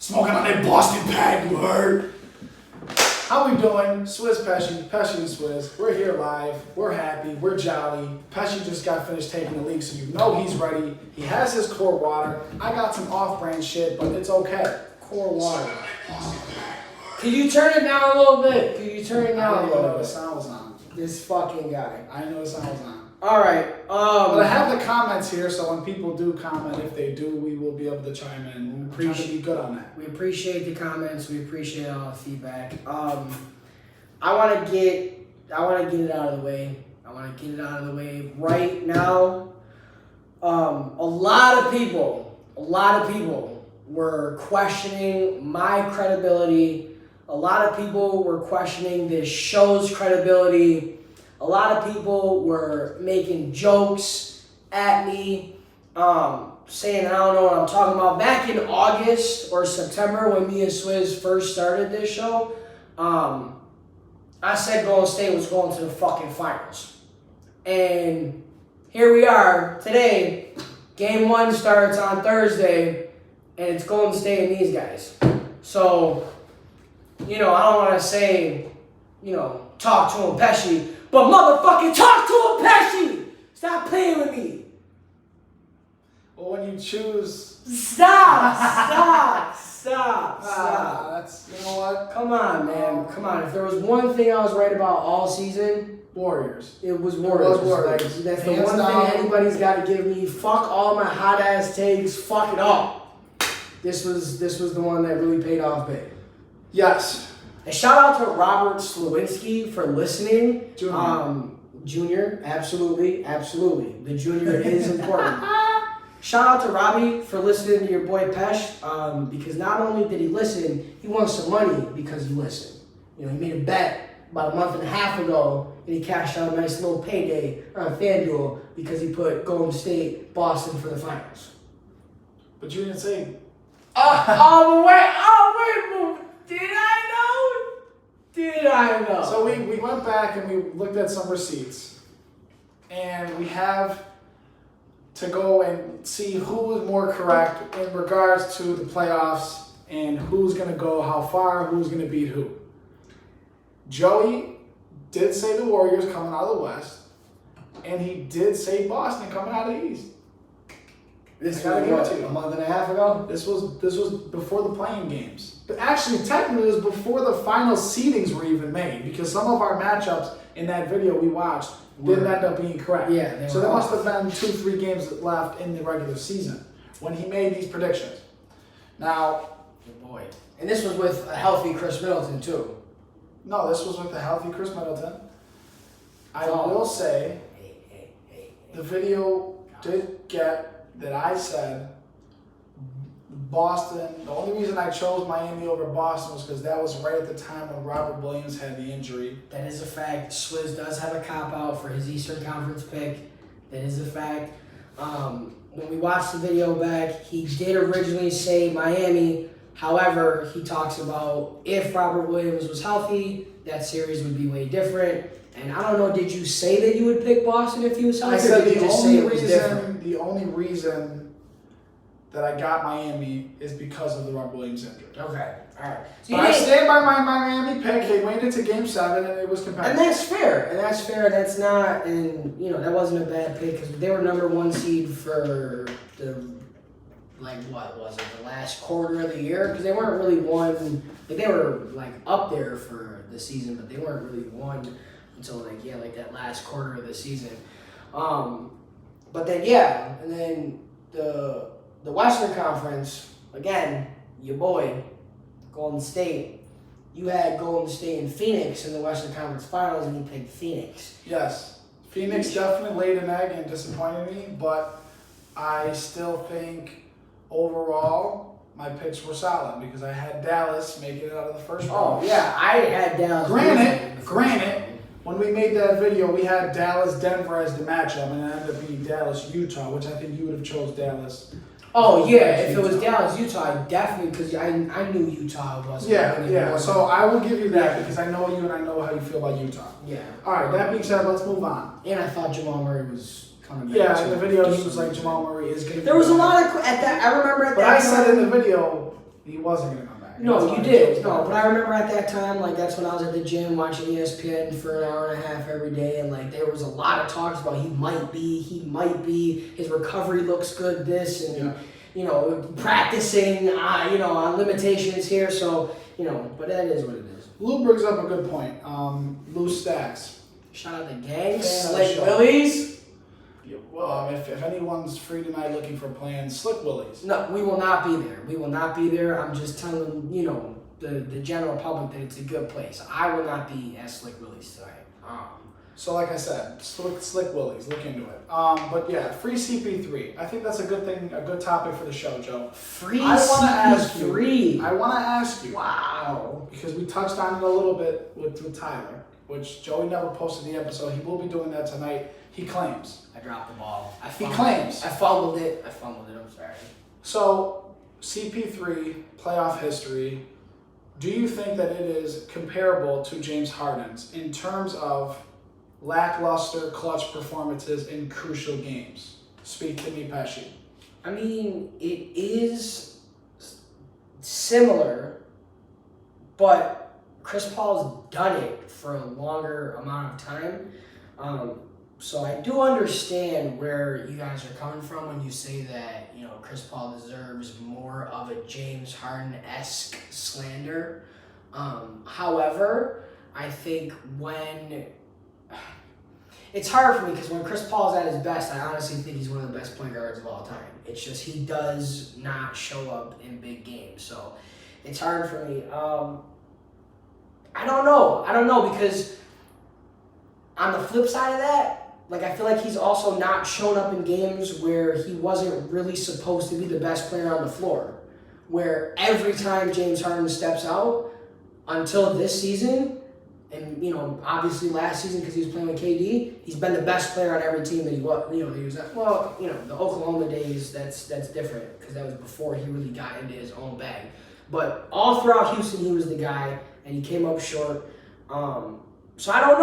Smoking on that Boston pack, you heard? How we doing? Swizz, Pesci, Pesci and Swizz. We're here live. We're happy. We're jolly. Pesci just got finished taking the leak, so you know he's ready. He has his core water. I got some off-brand shit, but it's okay. Core water. Can you turn it down a little bit? Can you turn it down a little bit? The sound was on. This fucking guy. I know the sound was on. Alright, But I have the comments here, so when people do comment, if they do, we will be able to chime in. We're trying to be good on that. We appreciate the comments. We appreciate all the feedback. I want to get it out of the way. I want to get it out of the way right now. A lot of people were questioning my credibility. A lot of people were questioning this show's credibility. A lot of people were making jokes at me, saying I don't know what I'm talking about. Back in August or September when me and Swizz first started this show, I said Golden State was going to the fucking finals. And here we are today. Game 1 starts on Thursday, and it's Golden State and these guys. So, I don't want to say, talk to him, Pesci. But motherfucking talk to him, Pesci! Stop playing with me. Well, when you choose... Stop! That's, you know what? Come on, man. Come on. If there was one thing I was right about all season... Warriors. It was Warriors. Like, that's the one thing anybody's got to give me. Fuck all my hot-ass takes. Fuck it all. This was the one that really paid off big. Yes. And shout out to Robert Slowinski for listening. Junior, absolutely. The junior is important. Shout out to Robbie for listening to your boy Pesh, because not only did he listen, he won some money because he listened. He made a bet about a month and a half ago, and he cashed out a nice little payday on FanDuel because he put Golden State, Boston for the finals. But you didn't say... Did I know? So we went back and we looked at some receipts. And we have to go and see who was more correct in regards to the playoffs and who's going to go how far, who's going to beat who. Joey did say the Warriors coming out of the West. And he did say Boston coming out of the East. This was a month and a half ago? This was before the playing games. But actually, technically, it was before the final seedings were even made because some of our matchups in that video we watched didn't end up being correct. Yeah, so there must have been 2-3 games left in the regular season when he made these predictions. Now, oh boy, and this was with a healthy Chris Middleton too. No, this was with a healthy Chris Middleton. I will say, the video did get that I said Boston. The only reason I chose Miami over Boston was because that was right at the time when Robert Williams had the injury. That is a fact. Swizz does have a cop-out for his Eastern Conference pick. That is a fact. When we watched the video back, he did originally say Miami. However, he talks about if Robert Williams was healthy, that series would be way different. And I don't know, did you say that you would pick Boston if he was healthy? I said the only reason that I got Miami is because of the Robert Williams injury. Okay, all right. So I stand by my Miami pick. They made it to Game 7, and it was competitive. And that's fair. That's not, and that wasn't a bad pick because they were number 1 seed for the, what was it, the last quarter of the year? Because they weren't really one, they were up there for the season, but they weren't really one until that last quarter of the season. But then and then the Western Conference, again, your boy, Golden State. You had Golden State and Phoenix in the Western Conference Finals, and you picked Phoenix. Yes. Phoenix definitely laid an egg and disappointed me, but I still think overall my picks were solid because I had Dallas making it out of the first round. Oh, yeah, I had Dallas. Granted, when we made that video, we had Dallas-Denver as the matchup, and it ended up being Dallas-Utah, which I think you would have chose Dallas. Oh, yeah, if it was Dallas-Utah, I definitely, because I knew Utah was. Yeah, so I will give you that because I know you and I know how you feel about Utah. Yeah. All right, that being said, let's move on. And I thought Jamal Murray was coming back. Yeah, in the video, he was like, Jamal Murray is going to be There was a lot of, I remember at but that I said in the video, He wasn't going to come back. No, That's you why did. he chose No, back. but I remember at that time, like, that's when I was at the gym watching ESPN for an hour and a half every day, and, like, there was a lot of talks about he might be, his recovery looks good, this, and, you know, practicing, you know, on limitations here, so, you know, but that is what it is. Lou brings up a good point. Lou Stacks. Shout out the gang, Fan of the Slick show. Willies. Well, if anyone's free tonight looking for plans, Slick Willies. No, we will not be there. We will not be there. I'm just telling, you know, the general public that it's a good place. I will not be at Slick Willie's tonight. So like I said, Slick Willies, look into it. But yeah, free CP3. I think that's a good thing, a good topic for the show, Joe. Free I wanna ask CP3. I want to ask you. Wow. Because we touched on it a little bit with Tyler, which Joey never posted the episode. He will be doing that tonight. He claims. I dropped the ball. He claims. I fumbled it. I'm sorry. So, CP3, playoff history, do you think that it is comparable to James Harden's in terms of lackluster clutch performances in crucial games? Speak to me, Pesci. I mean, it is similar, but Chris Paul's done it for a longer amount of time. So I do understand where you guys are coming from when you say that, you know, Chris Paul deserves more of a James Harden-esque slander. However, I think when... It's hard for me because when Chris Paul's at his best, I honestly think he's one of the best point guards of all time. It's just he does not show up in big games. So it's hard for me. I don't know because on the flip side of that, like, I feel like he's also not shown up in games where he wasn't really supposed to be the best player on the floor. Where every time James Harden steps out, until this season, and, you know, obviously last season because he was playing with KD, he's been the best player on every team that he was. You know, he was at, well, you know, the Oklahoma days, that's different because that was before he really got into his own bag. But all throughout Houston, he was the guy, and he came up short. So I don't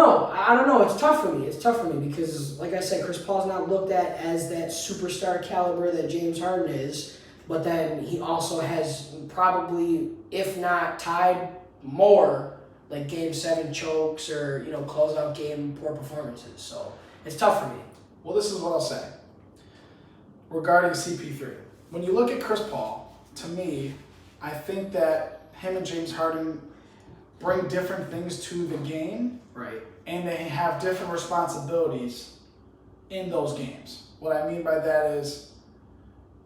know. It's tough for me because, like I said, Chris Paul's not looked at as that superstar caliber that James Harden is. But then he also has probably, if not tied, more like Game 7 chokes or, you know, closeout game poor performances. So it's tough for me. Well, this is what I'll say regarding CP3. When you look at Chris Paul, to me, I think that him and James Harden bring different things to the game. Right. And they have different responsibilities in those games. What I mean by that is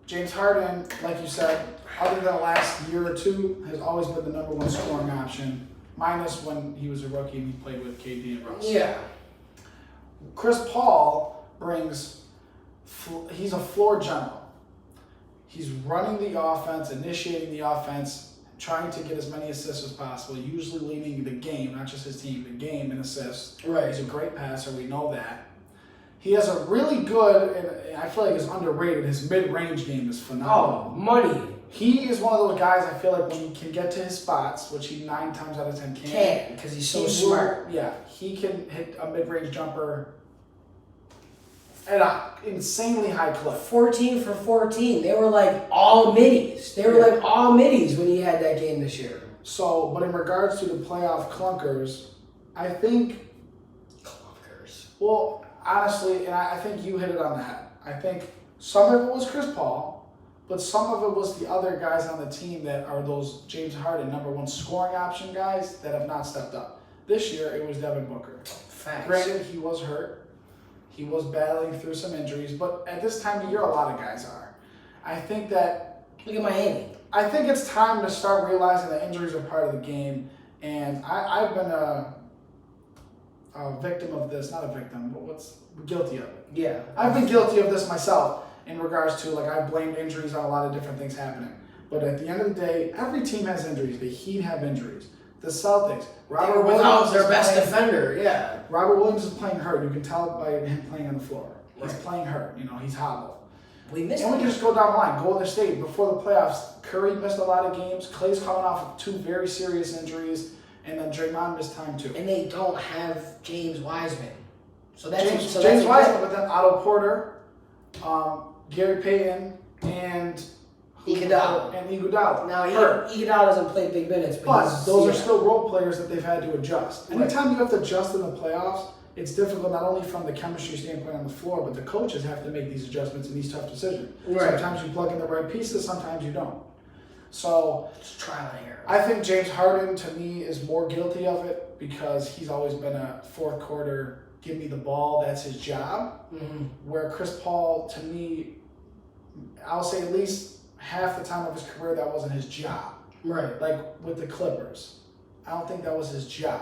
James Harden, like you said, other than the last year or two, has always been the number one scoring option, minus when he was a rookie and he played with KD and Russ. Yeah. Chris Paul brings, he's a floor general. He's running the offense, initiating the offense, trying to get as many assists as possible, usually leading the game, not just his team, the game in assists. Right. He's a great passer, we know that. He has a really good, and I feel like it's underrated, his mid-range game is phenomenal. Oh, money. He is one of those guys, I feel like when he can get to his spots, which he 9 times out of 10 can. Because he's so smart. Yeah, he can hit a mid-range jumper at an insanely high clip. 14 for 14. They were like all middies. When he had that game this year. So, but in regards to the playoff clunkers, I think... Clunkers. Well, honestly, and I think you hit it on the head. I think some of it was Chris Paul, but some of it was the other guys on the team that are those James Harden number one scoring option guys that have not stepped up. This year, it was Devin Booker. Facts. Granted, he was hurt. He was battling through some injuries, but at this time of year, a lot of guys are. I think that... Look at Miami. I think it's time to start realizing that injuries are part of the game, and I've been a victim of this. Not a victim, but guilty of it. Yeah. I've been guilty of this myself in regards to, like, I've blamed injuries on a lot of different things happening. But at the end of the day, every team has injuries. The Heat have injuries. The Celtics. Robert Williams, their best defender. Yeah. Robert Williams is playing hurt. You can tell by him playing on the floor. He's Right. playing hurt. You know, he's hobbled. We missed And we him. can just go down the line. Golden State, before the playoffs, Curry missed a lot of games. Clay's coming off of 2 very serious injuries. And then Draymond missed time too. And they don't have James Wiseman. So that's James Wiseman, but then Otto Porter, Gary Payton, and Iguodala. and Iguodala. Now, Hurt. Iguodala doesn't play big minutes, But those are yeah. still role players that they've had to adjust. Right. Anytime you have to adjust in the playoffs, it's difficult not only from the chemistry standpoint on the floor, but the coaches have to make these adjustments and these tough decisions. Right. Sometimes you plug in the right pieces, sometimes you don't. So It's trial and error. I think James Harden, to me, is more guilty of it because he's always been a fourth quarter, give me the ball, that's his job. Mm-hmm. Where Chris Paul, to me, I'll say at least half the time of his career, that wasn't his job. Right. Like with the Clippers. I don't think that was his job.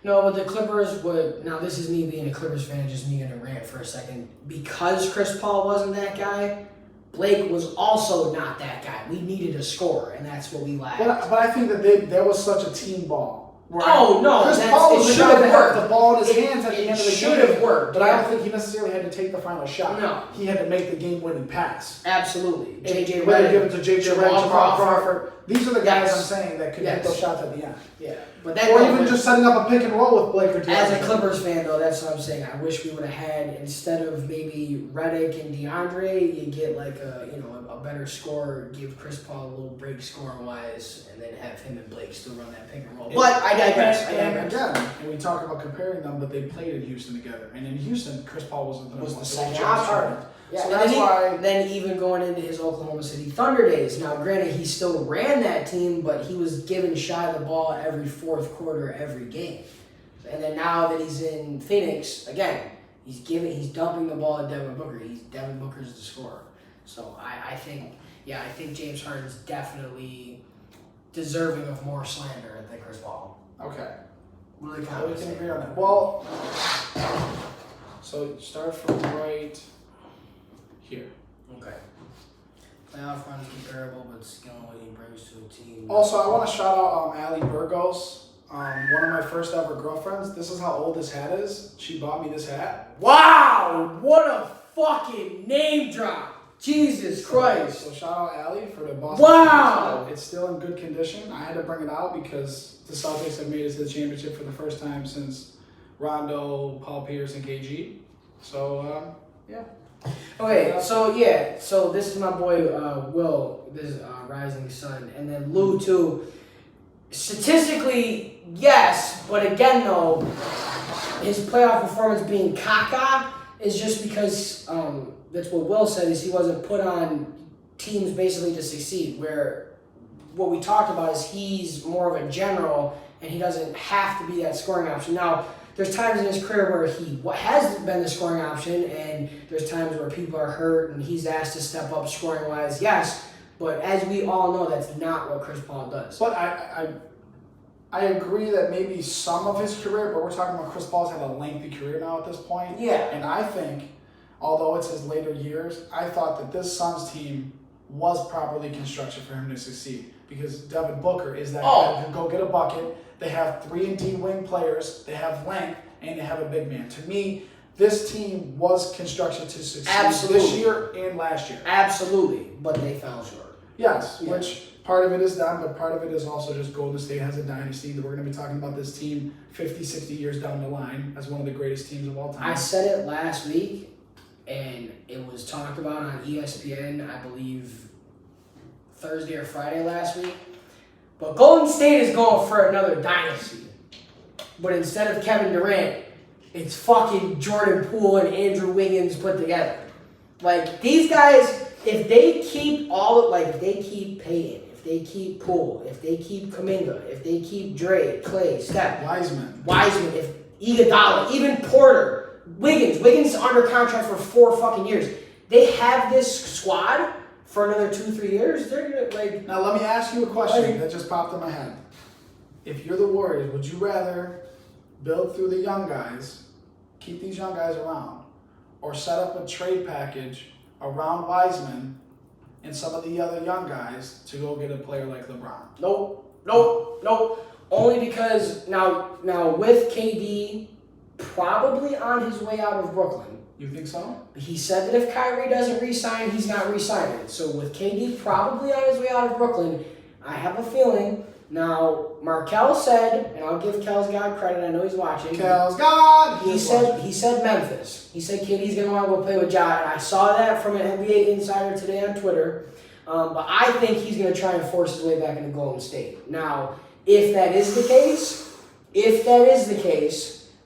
No, but the Clippers would. Now, this is me being a Clippers fan, just me gonna rant for a second. Because Chris Paul wasn't that guy, Blake was also not that guy. We needed a scorer, and that's what we lacked. But I think that there was such a team ball. Oh, no, Chris that's- Paul it was the should guy have that had worked. the ball in his It- hands at the it end of the game. should have worked, But I yeah. don't think he necessarily had to take the final shot. No. He had to make the game-winning pass. Absolutely. JJ Whether Redick, give it to JJ Redick, Jamal Jamal Crawford. These are the guys Yes. I'm saying that could Yes. hit those shots at the end. Yeah, but that Or don't even win. just setting up a pick and roll with Blake or As a DeAndre. Clippers fan, though, that's what I'm saying. I wish we would have had, instead of maybe Redick and DeAndre, you get like a better scorer, give Chris Paul a little break scoring wise, and then have him and Blake still run that pick and roll. But I digress. And again, and we talk about comparing them, but they played in Houston together. And in Houston, Chris Paul wasn't the Was number the one. It second James option. Harden. Yeah, So and that's why. then even going into his Oklahoma City Thunder days. Now, granted, he still ran that team, but he was given Shy the ball every fourth quarter, every game. And then now that he's in Phoenix, again, he's dumping the ball at Devin Booker. Devin Booker's the scorer. So I think James Harden's definitely deserving of more slander than Chris Paul. Okay. Really We kind can agree on that. Well, so start from right here. Okay. Playoff run is comparable, but skill and what he brings to a team. Also, I want to shout out Ali Burgos, one of my first ever girlfriends. This is how old this hat is. She bought me this hat. Wow! What a fucking name drop! Jesus Christ! So shout out Ali for the Boston. Wow! It's still in good condition. I had to bring it out because the Celtics have made it to the championship for the first time since Rondo, Paul Pierce, and KG. So, yeah. Okay, so this is my boy Will, this Rising Sun, and then Lou too. Statistically, yes, but again though, his playoff performance being caca is just because that's what Will said, is he wasn't put on teams basically to succeed. Where what we talked about is he's more of a general and he doesn't have to be that scoring option. Now, there's times in his career where he has been the scoring option, and there's times where people are hurt and he's asked to step up scoring wise. Yes, but as we all know, that's not what Chris Paul does. But I agree that maybe some of his career, but we're talking about Chris Paul's had a lengthy career now at this point. Yeah. And I think, although it's his later years, I thought that this Suns team was properly constructed for him to succeed. Because Devin Booker is that guy who can go get a bucket. They have 3-and-D wing players. They have length, and they have a big man. To me, this team was constructed to succeed this year and last year. Absolutely, but they fell short. Yes, which part of it is them, but part of it is also just Golden State has a dynasty. That we're going to be talking about this team 50, 60 years down the line as one of the greatest teams of all time. I said it last week, and it was talked about on ESPN, I believe, Thursday or Friday last week. But Golden State is going for another dynasty. But instead of Kevin Durant, it's fucking Jordan Poole and Andrew Wiggins put together. Like, these guys, if they keep if they keep Payton, if they keep Poole, if they keep Kuminga, if they keep Dre, Clay, Steph, Wiseman, if Iguodala, even Porter, Wiggins under contract for 4 fucking years. They have this squad for another 2-3 years. They're gonna, like. Now let me ask you a question that just popped in my head. If you're the Warriors, would you rather build through the young guys, keep these young guys around, or set up a trade package around Wiseman and some of the other young guys to go get a player like LeBron? Nope. Only because now with KD probably on his way out of Brooklyn. You think so? He said that if Kyrie doesn't re-sign, he's not re-signing. So with KD probably on his way out of Brooklyn, I have a feeling. Now, Markel said, and I'll give Kel's God credit, I know he's watching. Kel's God! He said Memphis. He said KD's going to want to go play with Ja, and I saw that from an NBA insider today on Twitter. But I think he's going to try and force his way back into Golden State. Now, if that is the case,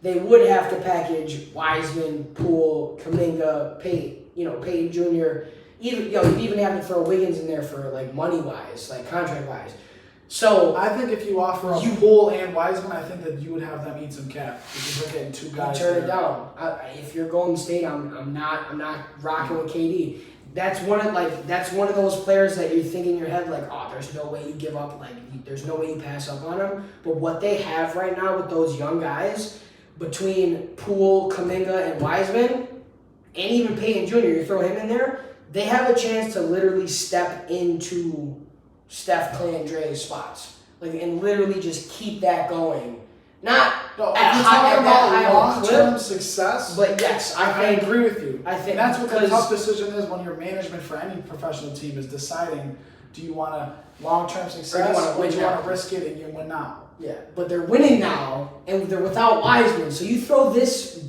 they would have to package Wiseman, Poole, Kuminga, Payton Jr. Even you'd even have to throw Wiggins in there for like money wise, like contract wise. So I think if you offer a Poole and Wiseman, I think that you would have them eat some cap because they're getting 2 guys. Turn it down. If you're Golden State, I'm not rocking with KD. That's one of those players that you think in your head like, oh, there's no way you give up, there's no way you pass up on him. But what they have right now with those young guys, between Poole, Kuminga, and Wiseman, and even Payton Jr., you throw him in there, they have a chance to literally step into Steph, Clay, and Dre's spots, and literally just keep that going. Not no, at if you're high, talking about long-term clip, success, but yes, I agree with you. I think and that's what the tough decision is when your management for any professional team is deciding: do you want a long-term success or do you want to risk it and you win now? Yeah, but they're winning now, and they're without Wiseman. So you throw this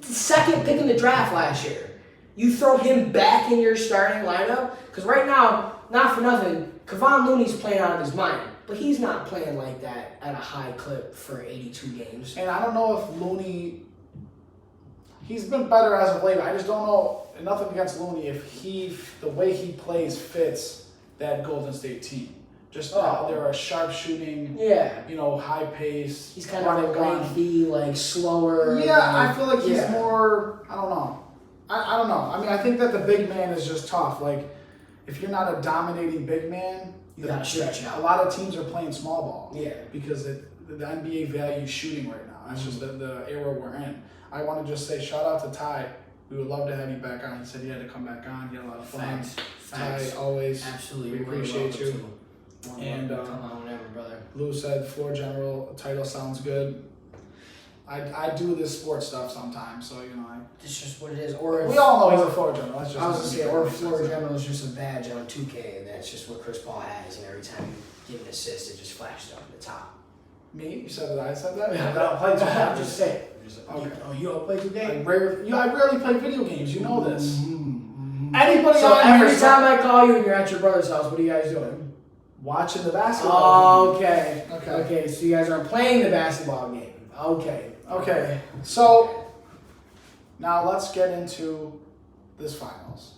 second pick in the draft last year. You throw him back in your starting lineup because right now, not for nothing, Kevon Looney's playing out of his mind. But he's not playing like that at a high clip for 82 games. And I don't know if Looney, he's been better as of late. I just don't know, nothing against Looney, if the way he plays fits that Golden State team. Just they're a sharp shooting, high pace. He's kind of lengthy, slower. Yeah, I feel like he's more, I don't know. I don't know. I mean, I think that the big man is just tough. If you're not a dominating big man, you gotta stretch out. A lot of teams are playing small ball. Yeah. Because the NBA values shooting right now. That's just the era we're in. I want to just say shout out to Ty. We would love to have you back on. He said he had to come back on. He had a lot of fun. Facts. Ty, always. Absolutely. We appreciate you. And come on, whenever, brother. Lou said floor general title sounds good. I do this sports stuff sometimes, so it's just what it is. Or we all know he's a floor general. That's just I was gonna say, or floor general is just a badge on 2K, and that's just what Chris Paul has. And every time you get an assist, it just flashes up at the top. Me? You said that I said that? Yeah, I don't play 2K. I'm just saying. Okay. You don't play 2K? I rarely play video games. You know this. Mm-hmm. Anybody so on every time I call you and you're at your brother's house, what are you guys doing? Watching the basketball game. Okay. So you guys aren't playing the basketball game. Okay. So now let's get into this finals.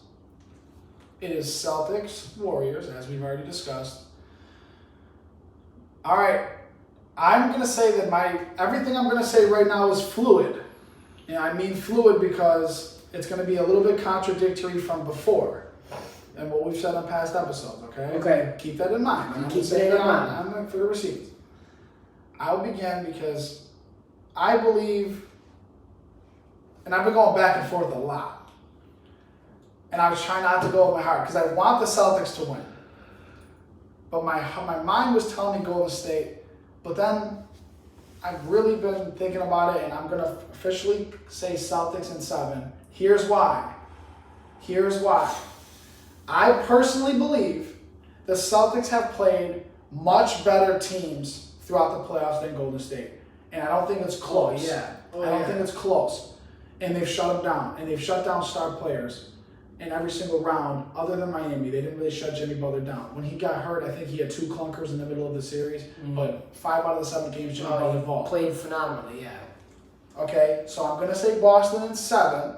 It is Celtics Warriors, as we've already discussed. All right. I'm gonna say that everything I'm gonna say right now is fluid. And I mean fluid because it's gonna be a little bit contradictory from before and what we've said on past episodes, okay? Okay. Keep that in mind. I'm keep it in mind. I'm for the receipts. I'll begin because I believe, and I've been going back and forth a lot, and I was trying not to go with my heart because I want the Celtics to win. But my mind was telling me Golden State, but then I've really been thinking about it, and I'm going to officially say Celtics in 7. Here's why. I personally believe the Celtics have played much better teams throughout the playoffs than Golden State. And I don't think it's close. I don't think it's close. And they've shut them down. And they've shut down star players in every single round, other than Miami. They didn't really shut Jimmy Butler down. When he got hurt, I think he had 2 clunkers in the middle of the series. Mm-hmm. But 5 out of the 7 games, Jimmy Butler ball. Played phenomenally, yeah. Okay, so I'm going to say Boston in 7,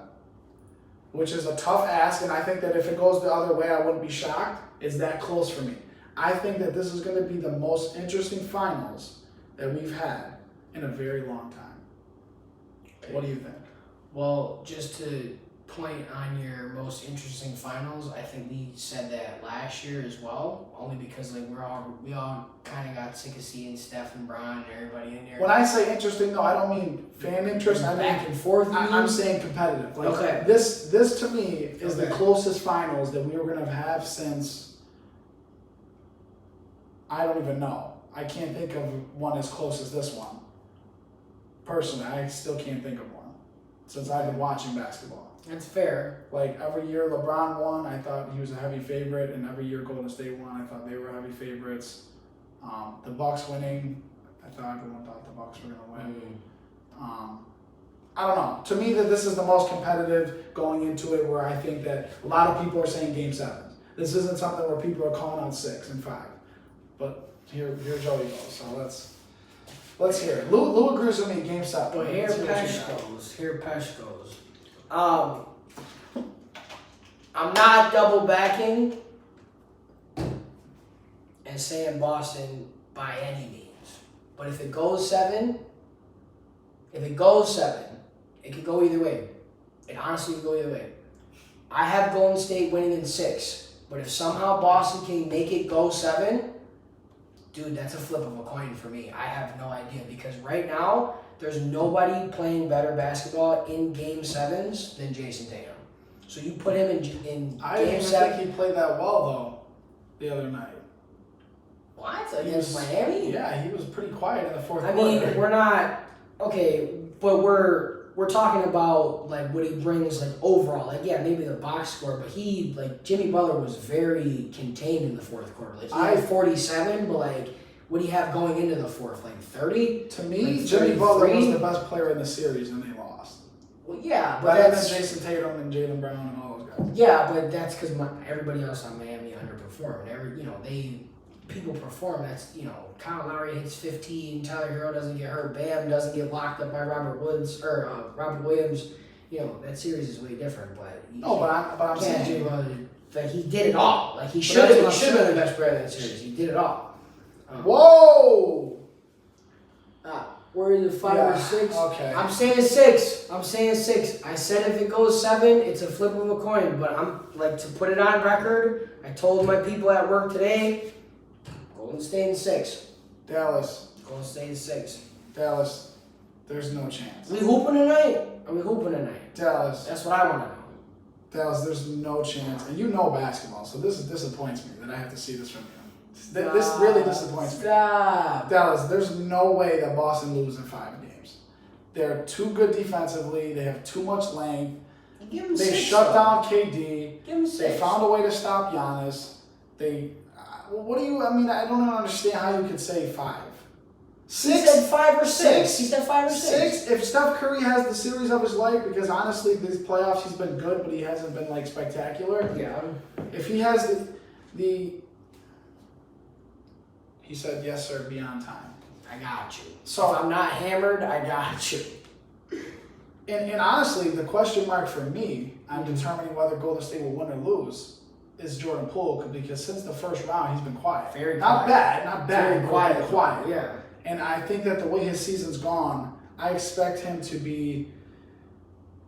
which is a tough ask. And I think that if it goes the other way, I wouldn't be shocked. It's that close for me. I think that this is going to be the most interesting finals that we've had in a very long time. Okay. What do you think? Well, just to point on your most interesting finals, I think we said that last year as well, only because we all kind of got sick of seeing Steph and Bron and everybody in there. When I say interesting, though, I don't mean fan interest. I mean back and forth. I'm saying competitive. Okay. This to me is the closest finals that we were going to have since, I don't even know. I can't think of one as close as this one. Personally, I still can't think of one since I've been watching basketball. That's fair. Every year LeBron won, I thought he was a heavy favorite, and every year Golden State won, I thought they were heavy favorites. The Bucks winning, I thought everyone thought the Bucks were going to win. I don't know. To me, that this is the most competitive going into it, where I think that a lot of people are saying Game 7. This isn't something where people are calling out 6 and 5. But here Joey goes. So let's hear it. Lou agrees with me. Game 7. But here Pesh goes. I'm not double backing and saying Boston by any means. But if it goes 7, it could go either way. It honestly could go either way. I have Golden State winning in 6. But if somehow Boston can make it go 7, dude, that's a flip of a coin for me. I have no idea. Because right now, there's nobody playing better basketball in Game 7s than Jason Tatum. So you put him in I Game didn't 7. think he played that well, though, the other night. What? Against Miami? Yeah, he was pretty quiet in the fourth I quarter. mean, we're not... Okay, but we're talking about, like, what he brings, like, overall. Like, yeah, maybe the box score, but Jimmy Butler was very contained in the fourth quarter. Like, he had 47, but, like, what do you have going into the fourth? Like, 30? To me, like Jimmy Butler was the best player in the series, and they lost. Well, yeah, but Better that's... than Jason Tatum and Jaylen Brown and all those guys. Yeah, but that's because everybody else on Miami underperformed. People perform. That's, Kyle Lowry hits 15, Tyler Hero doesn't get hurt, Bam doesn't get locked up by Robert Williams. That series is way different. But I'm saying like he did it all. Like he should have been the best player of that series. He did it all. Whoa! Where is it, 5 or 6? Okay. I'm saying 6. I said if it goes 7, it's a flip of a coin. But I'm like, to put it on record, I told my people at work today, Golden State in 6. Dallas. Golden State in 6. Dallas. There's no chance. Are we hooping tonight? Dallas. That's what I want to know. Dallas, there's no chance. And you know basketball, so this disappoints me that I have to see this from you. This really disappoints me. Dallas, there's no way that Boston loses in 5 games. They're too good defensively. They have too much length. They shut down KD. Give them 6. They found a way to stop Giannis. I don't understand how you could say 5. 6? He said 5 or 6. He said 5 or 6. 6. If Steph Curry has the series of his life, because honestly, these playoffs he's been good, but he hasn't been like spectacular. Yeah. If he has he said yes sir, be on time. I got you. So if I'm not hammered, I got you. And honestly, the question mark for me on determining whether Golden State will win or lose is Jordan Poole, because since the first round he's been quiet. Very not quiet. Not bad. Very quiet. Yeah. And I think that the way his season's gone, I expect him to be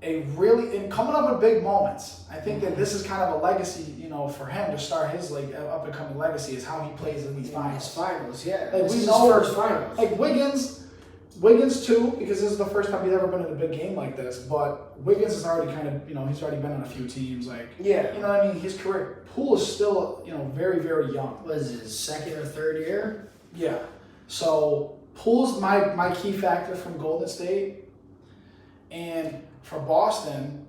and coming up with big moments. I think that this is kind of a legacy, for him to start his up and coming legacy is how he plays in these finals. Yeah. Like this we is know, his first finals. Like Wiggins too, because this is the first time he's ever been in a big game like this. But Wiggins is already kind of, he's already been on a few teams. Like, yeah. You know what I mean? His career, Poole is still, very, very young. What is his second or third year? Yeah. So Poole's my key factor from Golden State, and for Boston,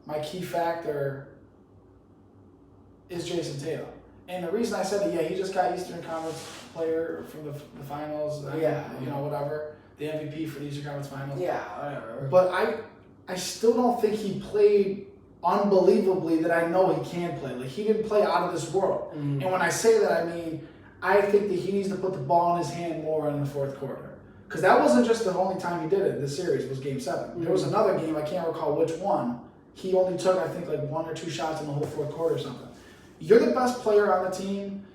my key factor is Jason Tatum. And the reason I said that, he just got Eastern Conference Player from the finals. Whatever. The MVP for the Eastern Conference Finals. Yeah, whatever. But I still don't think he played unbelievably that I know he can play. Like, he didn't play out of this world. Mm-hmm. And when I say that, I mean, I think that he needs to put the ball in his hand more in the fourth quarter. Because that wasn't just the only time he did it. This series was Game 7. Mm-hmm. There was another game, I can't recall which one. He only took, I think, like 1 or 2 shots in the whole fourth quarter or something. You're the best player on the team.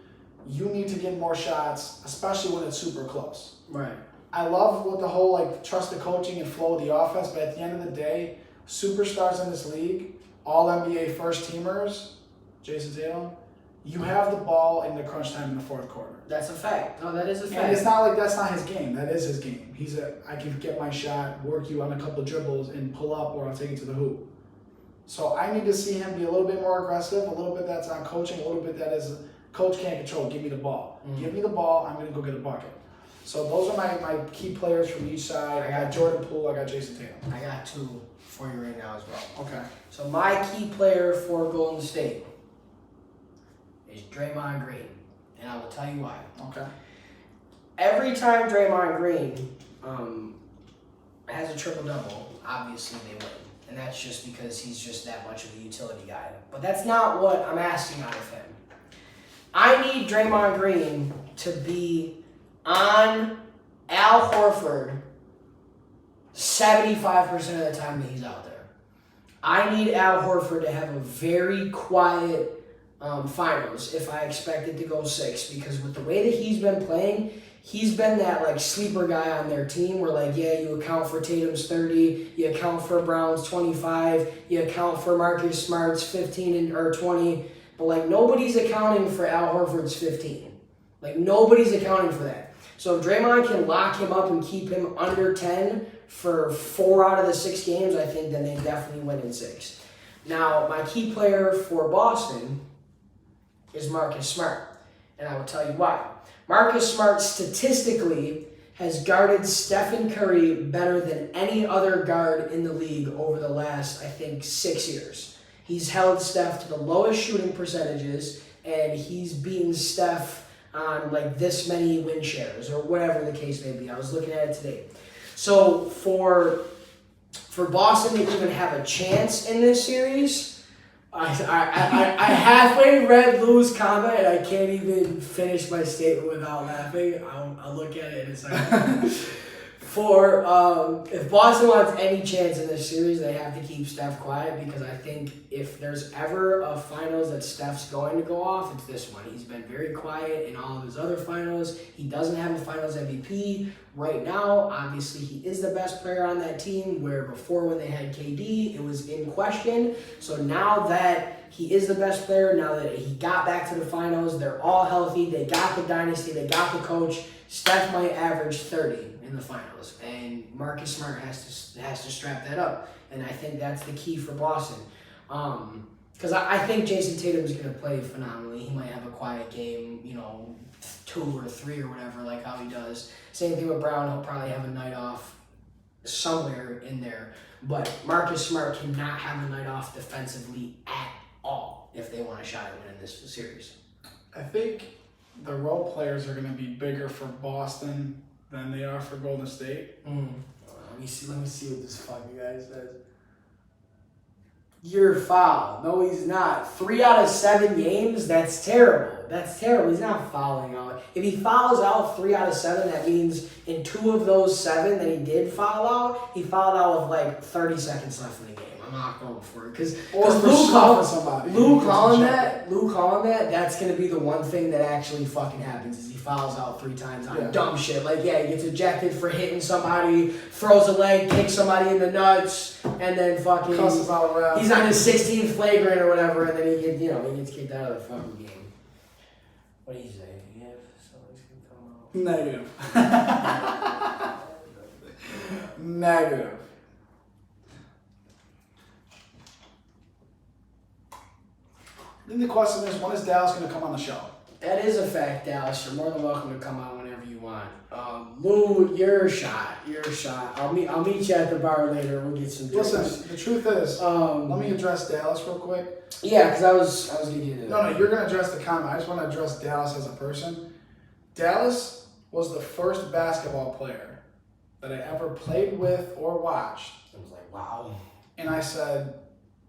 You need to get more shots, especially when it's super close. Right. I love what the whole, trust the coaching and flow of the offense, but at the end of the day, superstars in this league, all NBA first teamers, Jason Tatum, you have the ball in the crunch time in the fourth quarter. That's a fact. No, that is a fact. And it's not like that's not his game. That is his game. I can get my shot, work you on a couple of dribbles, and pull up, or I'll take you to the hoop. So I need to see him be a little bit more aggressive, a little bit that's on coaching, a little bit that is coach can't control. Give me the ball. Mm-hmm. Give me the ball, I'm going to go get a bucket. So those are my key players from each side. I got Jordan Poole, I got Jason Tatum. I got 2 for you right now as well. Okay. So my key player for Golden State is Draymond Green, and I will tell you why. Okay. Every time Draymond Green has a triple-double, obviously they win. and that's just because he's just that much of a utility guy. But that's not what I'm asking out of him. I need Draymond Green to be on Al Horford 75% of the time that he's out there. I need Al Horford to have a very quiet finals if I expect it to go 6, because with the way that he's been playing, he's been that like sleeper guy on their team where like, yeah, you account for Tatum's 30, you account for Brown's 25, you account for Marcus Smart's 15 or 20, but like nobody's accounting for Al Horford's 15. Like nobody's accounting for that. So if Draymond can lock him up and keep him under 10 for 4 out of the 6 games, I think then they definitely win in 6. Now, my key player for Boston is Marcus Smart, and I will tell you why. Marcus Smart statistically has guarded Stephen Curry better than any other guard in the league over the last, I think, 6 years. He's held Steph to the lowest shooting percentages, and he's beaten Steph on like this many win shares or whatever the case may be. I was looking at it today. So for Boston to even have a chance in this series, I halfway read Lou's comment and I can't even finish my statement without laughing. I'll look at it and it's like if Boston wants any chance in this series, they have to keep Steph quiet, because I think if there's ever a finals that Steph's going to go off, it's this one. He's been very quiet in all of his other finals. He doesn't have a finals MVP right now. Obviously, he is the best player on that team, where before when they had KD, it was in question. So now that he is the best player, now that he got back to the finals, they're all healthy, they got the dynasty, they got the coach, Steph might average 30 in the finals, and Marcus Smart has to strap that up, and I think that's the key for Boston. Because I think Jason Tatum's going to play phenomenally. He might have a quiet game, 2 or 3 or whatever, like how he does. Same thing with Brown. He'll probably have a night off somewhere in there. But Marcus Smart cannot have a night off defensively at all if they want a shot at winning this series. I think the role players are going to be bigger for Boston than they are for Golden State. Let me see what this fucking guy says. You're foul. No, he's not. 3 out of 7 games? That's terrible. He's not fouling out. If he fouls out 3 out of 7, that means in 2 of those 7 that he did foul out, he fouled out with like 30 seconds left in the game. I'm not going for it. Because Lou calling that, that's going to be the one thing that actually fucking happens, is he fouls out 3 times on dumb shit. Like, yeah, he gets ejected for hitting somebody, throws a leg, kicks somebody in the nuts, and then fucking cusses all around. He's on his 16th flagrant or whatever, and then he gets kicked out of the fucking game. What do you say? Negative. Negative. Then the question is, when is Dallas going to come on the show? That is a fact, Dallas. You're more than welcome to come on whenever you want. Lou, your shot. I'll meet you at the bar later. We'll get some drinks. Listen, the truth is, let me address Dallas real quick. Yeah, because I was going to get into that. No, you're going to address the comment. I just want to address Dallas as a person. Dallas was the first basketball player that I ever played with or watched. I was like, wow. And I said,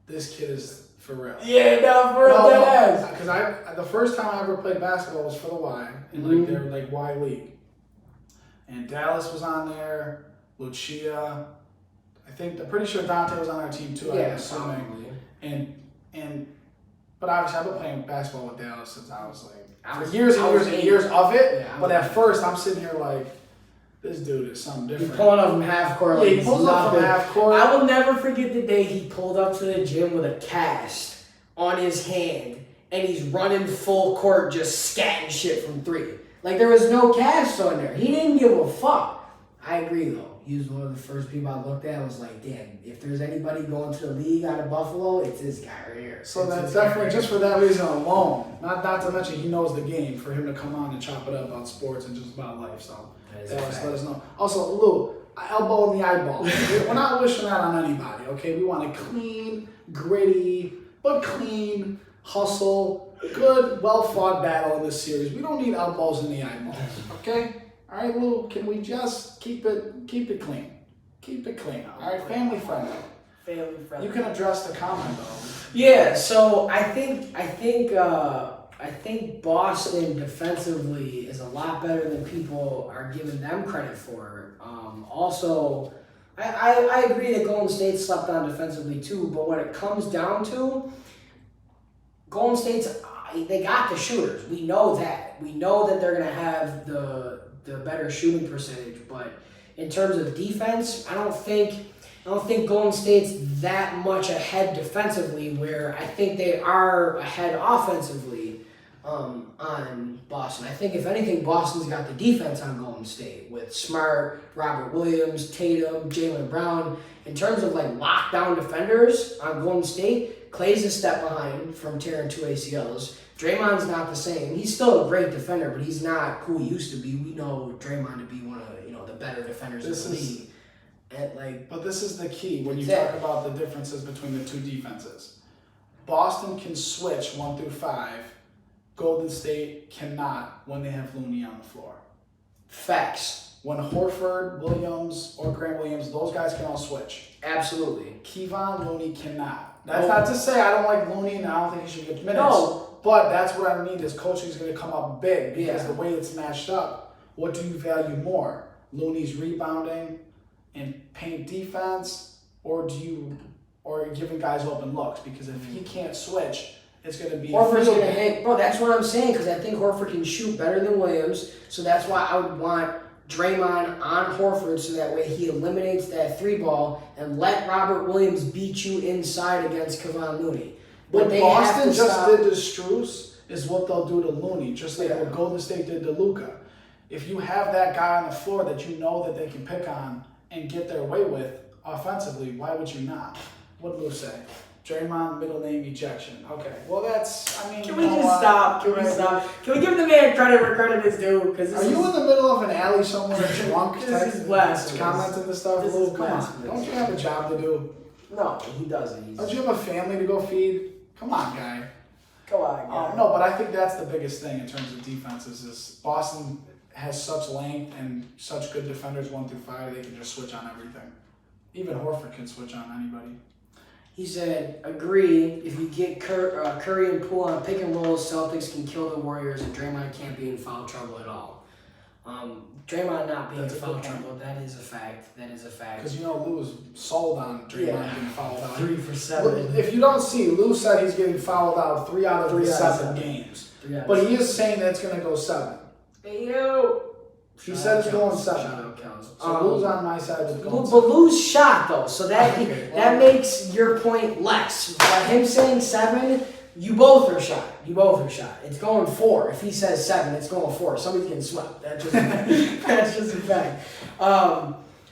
this kid is for real. Yeah, no, for real, dead because the first time I ever played basketball was for the Y, in their Y League. And Dallas was on there, Lucia, I'm pretty sure Dante was on our team too, I'm assuming. But obviously I've been playing basketball with Dallas since I was for years and years and years of it. Yeah, but at first I'm sitting here like, this dude is something different. He's pulling up from half court. Yeah, he pulls up from half court. I will never forget the day he pulled up to the gym with a cast on his hand, and he's running full court just scatting shit from 3. Like, there was no cast on there. He didn't give a fuck. I agree, though. He was one of the first people I looked at. I was like, damn, if there's anybody going to the league out of Buffalo, it's this guy right here. So that's definitely, just for that reason alone, not to mention he knows the game, for him to come on and chop it up about sports and just about life, so let us know. Also, Lou, elbow in the eyeball. We're not wishing that on anybody, okay? We want a clean, gritty, but clean, hustle, good, well-fought battle in this series. We don't need elbows in the eyeballs, okay? All right, Lou, can we just keep it clean? Keep it clean, all right? Family friendly. family friendly. You can address the comment though. Yeah, so I think Boston defensively is a lot better than people are giving them credit for. Also, I agree that Golden State slept on defensively too, but when it comes down to Golden State's, they got the shooters. We know that. We know that they're gonna have the better shooting percentage, but in terms of defense, I don't think Golden State's that much ahead defensively, where I think they are ahead offensively on Boston. I think if anything, Boston's got the defense on Golden State with Smart, Robert Williams, Tatum, Jaylen Brown. In terms of like lockdown defenders on Golden State, Clay's a step behind from tearing 2 ACLs. Draymond's not the same. He's still a great defender, but he's not who he used to be. We know Draymond to be one of the better defenders in the league. But this is the key when you talk about the differences between the two defenses. Boston can switch 1 through 5. Golden State cannot when they have Looney on the floor. Facts. When Horford, Williams, or Grant Williams, those guys can all switch. Absolutely. Kevon Looney cannot. That's not to say I don't like Looney and I don't think he should get minutes. No. But that's what I mean is coaching is going to come up big because the way it's matched up, what do you value more? Looney's rebounding and paint defense, or giving guys open looks? Because if he can't switch, it's going to be Horford's going to hit. Bro, that's what I'm saying, because I think Horford can shoot better than Williams, so that's why I would want Draymond on Horford so that way he eliminates that 3-ball and let Robert Williams beat you inside against Kevon Looney. What Boston just did to Strus is what they'll do to Looney, just like what Golden State did to Luka. If you have that guy on the floor that you know that they can pick on and get their way with offensively, why would you not? What did Lou say? Draymond, middle name, ejection. Okay, well Can we just stop? Can we stop? Can we give the man credit where credit is due? Are you in the middle of an alley somewhere drunk, this is blasphemous. commenting this stuff? This Lou, is come on. blasphemous. Don't you have a job to do? No, he doesn't. Don't you have a family to go feed? Come on, guy. Come on, guy. No, but I think that's the biggest thing in terms of defenses is Boston has such length and such good defenders 1 through 5, they can just switch on everything. Even Horford can switch on anybody. He said, agree, if you get Curry and Poole on pick and rolls, Celtics can kill the Warriors and Draymond can't be in foul trouble at all. Draymond not being in foul trouble, that is a fact. That is a fact. Because Lou was sold on Draymond getting fouled out. 3 for 7. If you don't see, Lou said he's getting fouled out 3 out of the 7 games. But he is saying that it's going to go 7. Hey, yo. He said it's going 7. Shout out, Kels. So Lou's on my side with going 7. But Lou's shot, though, so that makes your point less. By him saying 7, you both are shot. It's going 4. If he says 7, it's going 4. Somebody's getting swept. That's just a fact.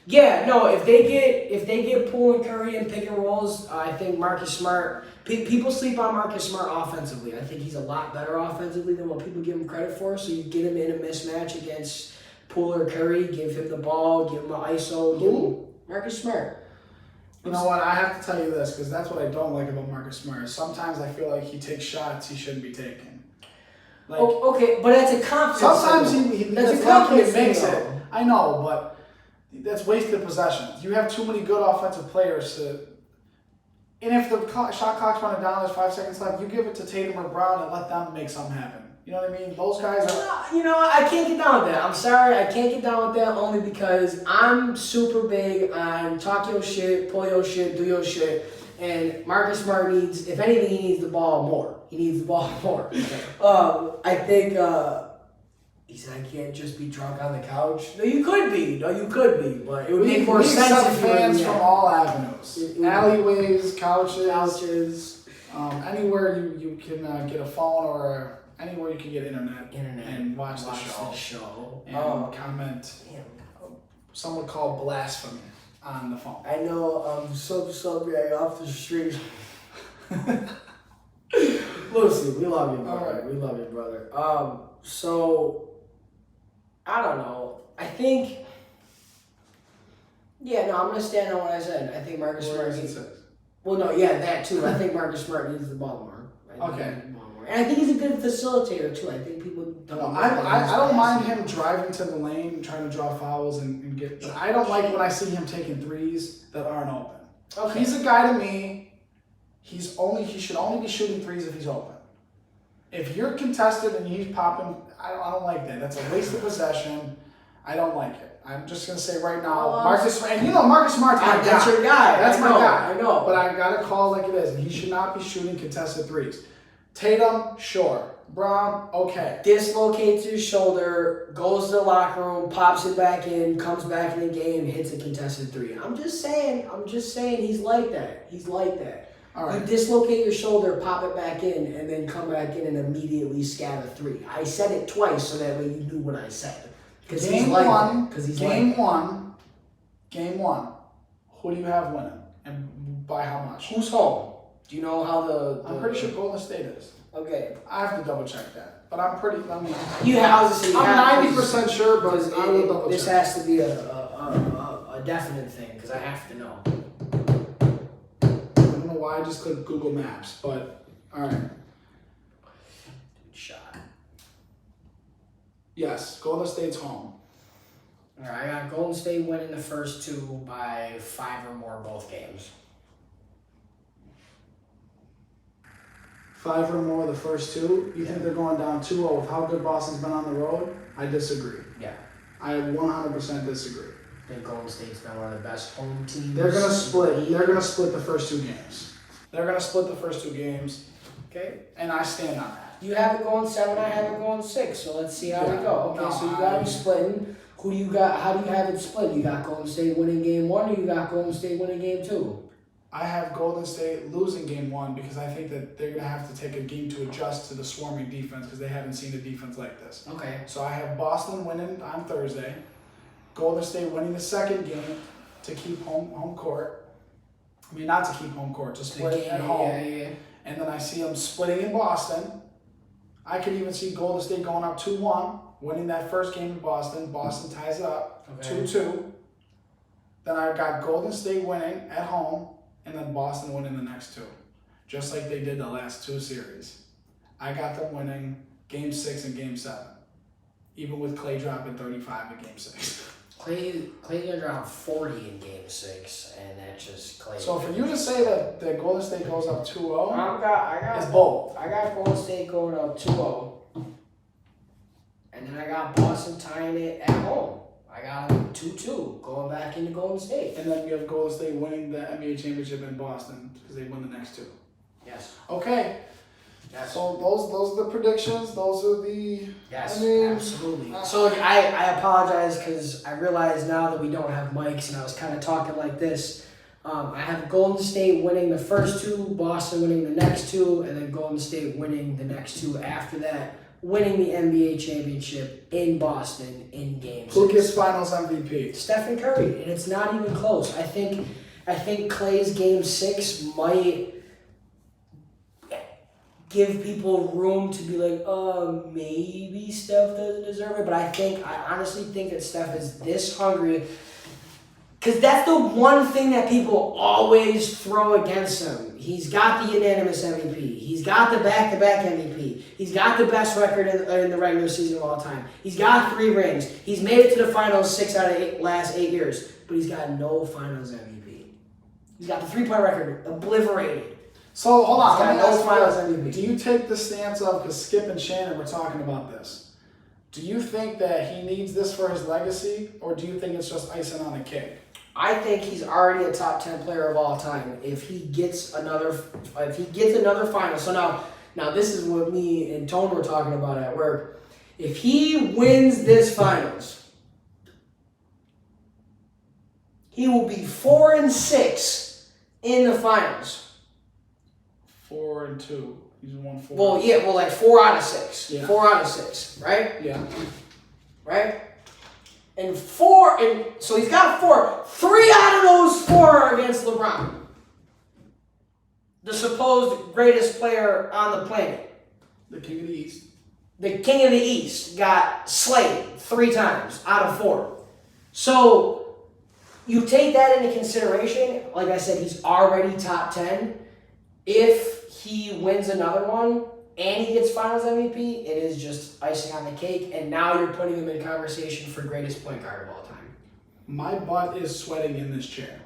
If they get Poole and Curry and pick and rolls, I think Marcus Smart. People sleep on Marcus Smart offensively. I think he's a lot better offensively than what people give him credit for. So you get him in a mismatch against Poole or Curry, give him the ball, give him an ISO. Give him Marcus Smart. You know what? I have to tell you this because that's what I don't like about Marcus Smart. Sometimes I feel like he takes shots he shouldn't be taking. Like, okay, but that's a confidence. Sometimes that's a confidence he makes it. I know, but that's wasted possessions. You have too many good offensive players to. And if the shot clock's running down, there's 5 seconds left. You give it to Tatum or Brown and let them make something happen. You know what I mean? Those guys are. I can't get down with that. I'm sorry, I can't get down with that only because I'm super big on talk your shit, pull your shit, do your shit. And Marcus Smart needs, if anything, he needs the ball more. I think he said I can't just be drunk on the couch. No, you could be, but it would make more sense if fans from all avenues, alleyways, couches, anywhere you can get a phone or anywhere you can get internet and watch the show. And comment. Some would call blasphemy on the phone. I know somebody off the street. Lucy, we love you, brother. Right. We love you, brother. So I don't know. I think. I'm gonna stand on what I said. I think Marcus Smart needs. Well, no, that too. I think Marcus Smart needs the ball more. And I think he's a good facilitator too. I think people don't. I don't mind him driving to the lane, trying to draw fouls and get. But I don't like when I see him taking threes that aren't open. Okay. He's a guy to me. He should only be shooting threes if he's open. If you're contested and he's popping, I don't like that. That's a waste of possession. I don't like it. I'm just gonna say right now, Marcus, and you know Marcus Smart's my guy. That's your guy. That's my guy. I know. But I gotta call it like it is. He should not be shooting contested threes. Tatum, sure. Brown, okay. Dislocates his shoulder, goes to the locker room, pops it back in, comes back in the game, hits a contested three. I'm just saying he's like that. He's like that. All right. You dislocate your shoulder, pop it back in, and then come back in and immediately scatter three. I said it twice so that way you knew what I said. Because he's like that. Because he's Game like one. Who do you have winning, and by how much? Who's home? Do you know how the I'm pretty sure Golden State is. Okay. I have to double check that, but I'm pretty. I mean, I'm 90% sure, but I will double this check. has to be a definite thing because I have to know. I don't know why I just clicked Google Maps, but all right. Good shot. Yes, Golden State's home. All right, I got Golden State winning the first two by 5 or more both games. 5 or more the first two. You think they're going down 2-0 with how good Boston's been on the road? I disagree. Yeah. I 100% disagree. I think Golden State's been one of the best home teams. They're gonna split. They're gonna split the first two games. They're gonna split the first two games, Okay. and I stand on that. You have it going 7, I have it going 6. So let's see how we Yeah. go. Okay, No, so you got it splitting. Who do you got? How do you have it split? You got Golden State winning game 1, or you got Golden State winning game 2? I have Golden State losing game 1 because I think that they're gonna have to take a game to adjust to the swarming defense because they haven't seen a defense like this. Okay. So I have Boston winning on Thursday, Golden State winning the second game to keep home court. I mean, not to keep home court, to split it at home. Yeah. And then I see them splitting in Boston. I could even see Golden State going up 2-1, winning that first game in Boston. Boston ties it up 2-2. Then I got Golden State winning at home, and then Boston winning the next two, just like they did the last two series. I got them winning Game 6 and Game 7, even with Clay dropping 35 in Game 6. Clay gonna drop 40 in game 6, and that's just Clay. So for you to say that Golden State goes up 2-0, I got it's bold. I got Golden State going up 2-0. And then I got Boston tying it at home. I got them 2-2 going back into Golden State. And then you have Golden State winning the NBA championship in Boston because they won the next two. Yes. Okay. Yes. So those are the predictions. Those are the. Yes, I mean, absolutely. So I apologize because I realize now that we don't have mics and I was kind of talking like this. I have Golden State winning the first two, Boston winning the next two, and then Golden State winning the next two after that, winning the NBA championship in Boston in Game 6. Who gets Finals MVP? Stephen Curry, and it's not even close. I think Clay's Game 6 might give people room to be like, maybe Steph doesn't deserve it. But I honestly think that Steph is this hungry. Because that's the one thing that people always throw against him. He's got the unanimous MVP. He's got the back-to-back MVP. He's got the best record in the regular season of all time. He's got 3 rings. He's made it to the finals 6 out of last 8 years. But he's got no finals MVP. He's got the 3-point record obliterated. So hold on. He's got no finals Do MVP. you take the stance of, because Skip and Shannon were talking about this, do you think that he needs this for his legacy, or do you think it's just icing on the cake? I think he's already a top 10 player of all time. If he gets another final. So now this is what me and Tone were talking about at work. If he wins this finals, he will be 4-6 in the finals. 4-2. He's won 4. Well, yeah, like 4 out of 6. Yeah. 4 out of 6, right? Yeah. Right? And so he's got 4. 3 out of those 4 are against LeBron, the supposed greatest player on the planet. The King of the East. The King of the East got slayed 3 times out of 4. So you take that into consideration. Like I said, he's already top 10. If he wins another one and he gets Finals MVP, it is just icing on the cake. And now you're putting him in conversation for greatest point guard of all time. My butt is sweating in this chair.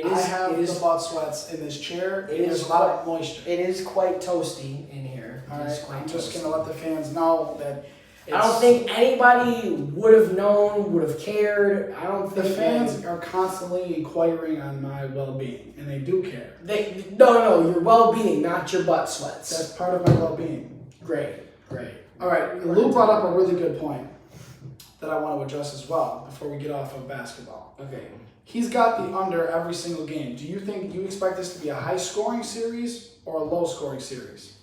I have the butt sweats in this chair. There's a lot of moisture. It is quite toasty in here. All right, I'm just going to let the fans know that I don't think anybody would have known, would have cared. I don't think the fans are constantly inquiring on my well-being, and they do care. No, your well-being, not your butt sweats. That's part of my well-being. Great. All right, Lou brought up a really good point that I want to address as well before we get off of basketball. Okay. He's got the under every single game. Do you expect this to be a high-scoring series or a low-scoring series?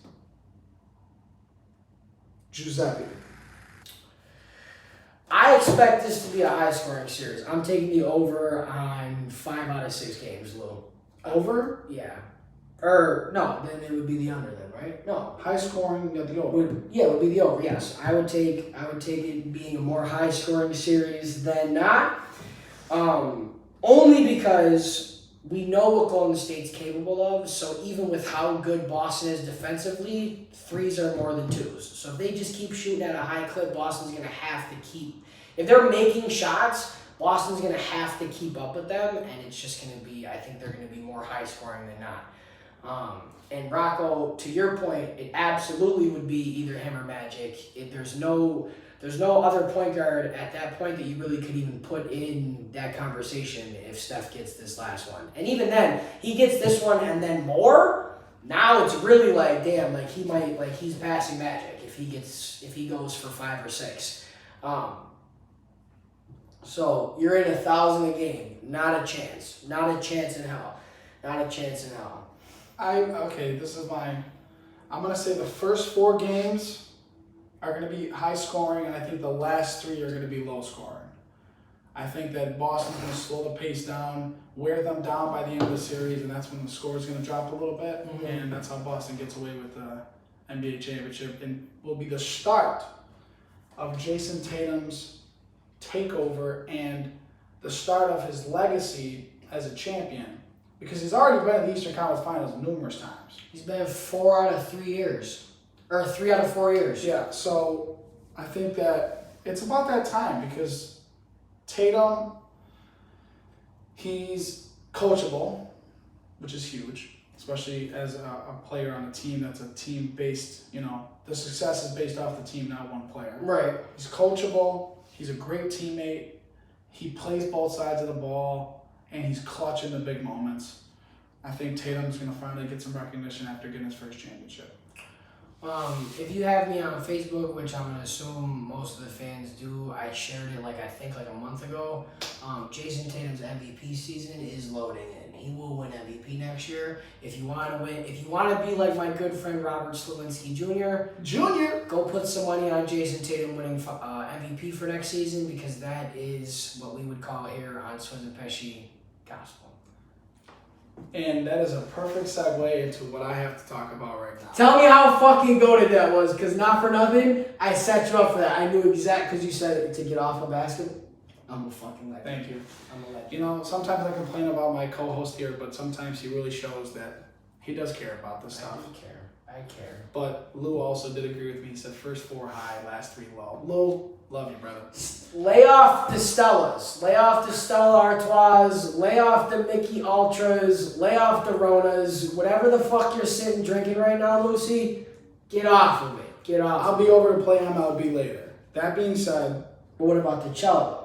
Giuseppe. I expect this to be a high-scoring series. I'm taking the over on 5 out of 6 games, Lou. Over? Yeah. Or no, then it would be the under then, right? No. High-scoring, you got the over. It would be the over. Yes, I would take it being a more high-scoring series than not. Only because we know what Golden State's capable of. So even with how good Boston is defensively, 3s are more than 2s. So if they just keep shooting at a high clip, Boston's going to have to keep. If they're making shots, Boston's going to have to keep up with them, and it's just going to be. I think they're going to be more high scoring than not. And Rocco, to your point, it absolutely would be either him or Magic. There's no other point guard at that point that you really could even put in that conversation if Steph gets this last one. And even then, he gets this one and then more. Now it's really like, damn, like he might, like he's passing Magic if he goes for 5 or 6. So you're in 1,000 a game. Not a chance. Not a chance in hell. Not a chance in hell. I'm going to say the first 4 games are going to be high scoring, and I think the last 3 are going to be low scoring. I think that Boston's going to slow the pace down, wear them down by the end of the series, and that's when the score is going to drop a little bit, and that's how Boston gets away with the NBA championship, and will be the start of Jason Tatum's takeover and the start of his legacy as a champion, because he's already been in the Eastern Conference Finals numerous times. He's been 4 out of 3 years. Or 3 out of 4 years. Yeah, so I think that it's about that time, because Tatum, he's coachable, which is huge, especially as a player on a team that's a team-based, the success is based off the team, not one player. Right. He's coachable, he's a great teammate, he plays both sides of the ball, and he's clutch in the big moments. I think Tatum's going to finally get some recognition after getting his first championship. If you have me on Facebook, which I'm going to assume most of the fans do, I shared it a month ago. Jason Tatum's MVP season is loading in. He will win MVP next year. If you want to be like my good friend Robert Slewinski Jr., go put some money on Jason Tatum winning MVP for next season, because that is what we would call here on Swizz and Pesci gospel. And that is a perfect segue into what I have to talk about right now. Tell me how fucking goated that was, because not for nothing, I set you up for that. I knew because you said to get off a basket. I'm a fucking legend. Thank you. I'm a legend. Sometimes I complain about my co-host here, but sometimes he really shows that he does care about this stuff. I care. But Lou also did agree with me. He said first 4 high, last 3 low. Lou, love you, brother. Lay off the Stellas. Lay off the Stella Artois. Lay off the Mickey Ultras. Lay off the Ronas. Whatever the fuck you're sitting drinking right now, Lucy, get off of it. Get off. I'll be over to play MLB later. That being said, but what about the cello?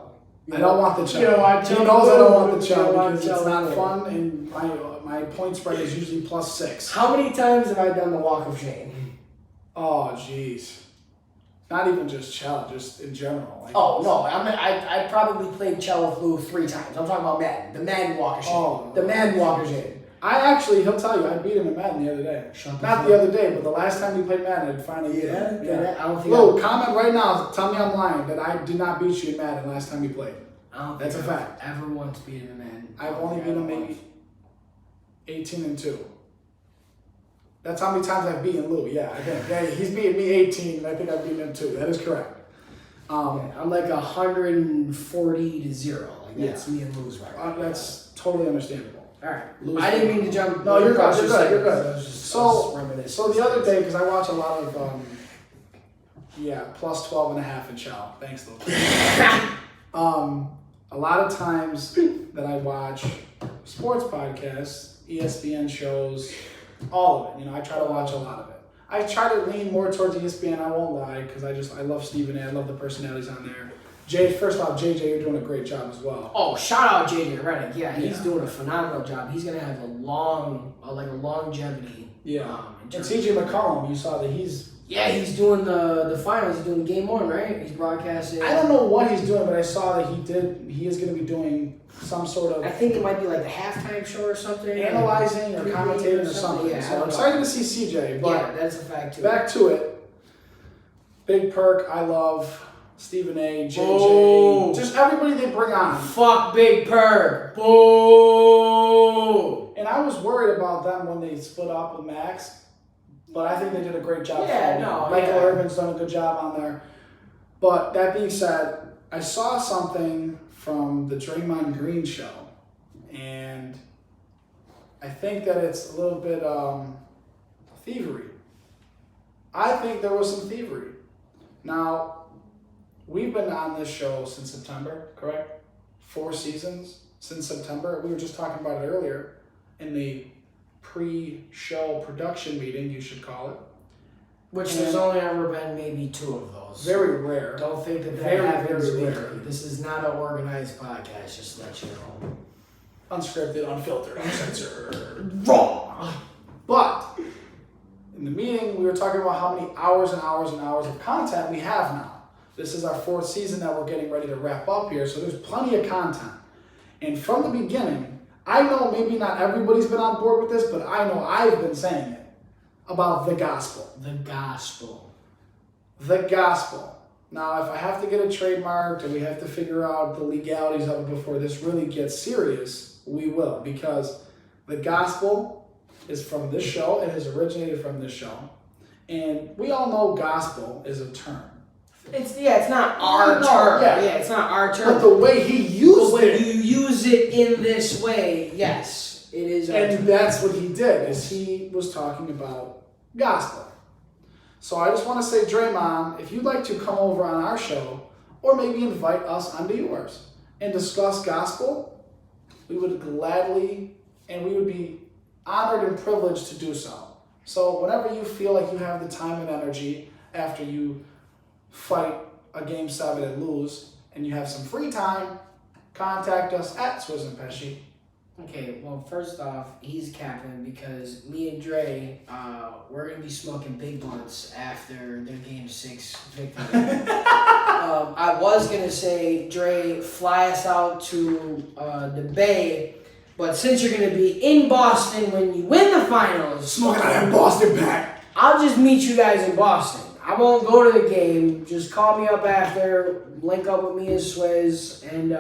I don't want the cello. You know, he knows I don't want the cello because it's not fun, and my point spread is usually +6. How many times have I done the walk of shame? Oh, jeez. Not even just cello, just in general. I probably played cello with Lou 3 times. I'm talking about Madden. The Madden walk of shame. The Madden walk of shame. He'll tell you, I beat him in Madden the other day. Not the other day, but the last time we played Madden, I finally beat him. Yeah. I don't think Lou, comment right now, tell me I'm lying, that I did not beat you in Madden last time we played. That's a fact. Ever once beat him in Madden. I've only beat him maybe 18-2. That's how many times I've beaten Lou. Yeah, I think. Yeah, he's beaten me 18, and I think I've beaten him 2. That is correct. I'm like 140-0. Like that's me and Lou's record. That's totally understandable. All right. I didn't mean to jump. No, you're good. You're good. So the other day, because I watch a lot of +12.5 in Chow. Thanks, Lou. a lot of times that I watch sports podcasts, ESPN shows, all of it. I try to watch a lot of it. I try to lean more towards ESPN, I won't lie, because I love Stephen A. I love the personalities on there. First off, JJ, you're doing a great job as well. Oh, shout out JJ Redick. Yeah, he's doing a phenomenal job. He's gonna have a longevity. Yeah. And CJ McCollum, you saw that he's doing the finals. He's doing game 1, right? He's broadcasting. I don't know what he's doing, but I saw that he is going to be doing some sort of. I think it might be like a halftime show or something. Analyzing or commentating or something. Yeah, so I'm excited to see CJ. But yeah, that's a fact too. Back to it. Big Perk, I love. Stephen A, JJ, just everybody they bring on. Fuck Big Perk. Boo! And I was worried about them when they split up with Max, but I think they did a great job. Michael Irvin's done a good job on there. But that being said, I saw something from the Draymond Green show, and I think that it's a little bit thievery. I think there was some thievery. Now, we've been on this show since September, correct? 4 seasons since September. We were just talking about it earlier in the pre-show production meeting, you should call it. Which there's only ever been maybe 2 of those. Very rare. Don't think that happens weekly. This is not an organized podcast, just to let you know. Unscripted, unfiltered, uncensored. Raw! But in the meeting, we were talking about how many hours and hours and hours of content we have now. This is our 4th season that we're getting ready to wrap up here, so there's plenty of content. And from the beginning, I know maybe not everybody's been on board with this, but I know I've been saying it about the gospel. The gospel. The gospel. Now, if I have to get it trademarked and we have to figure out the legalities of it before this really gets serious, we will, because the gospel is from this show. It has originated from this show. And we all know gospel is a term. It's not our term. Yeah, it's not our term. But the way he used when it. you use it in this way, yes, it is our term. And that's what he did, is he was talking about gospel. So I just want to say, Draymond, if you'd like to come over on our show, or maybe invite us onto yours, and discuss gospel, we would gladly, and we would be honored and privileged to do so. So whenever you feel like you have the time and energy after you fight a Game 7 and lose, and you have some free time, contact us at Swizz and Pesci. Okay, well, first off, he's capping because me and Dre, we're going to be smoking big blunts after their Game 6 victory. I was going to say, Dre, fly us out to the Bay, but since you're going to be in Boston when you win the finals... Smoking on that Boston pack. I'll just meet you guys in Boston. I won't go to the game. Just call me up after, link up with me and Swizz, and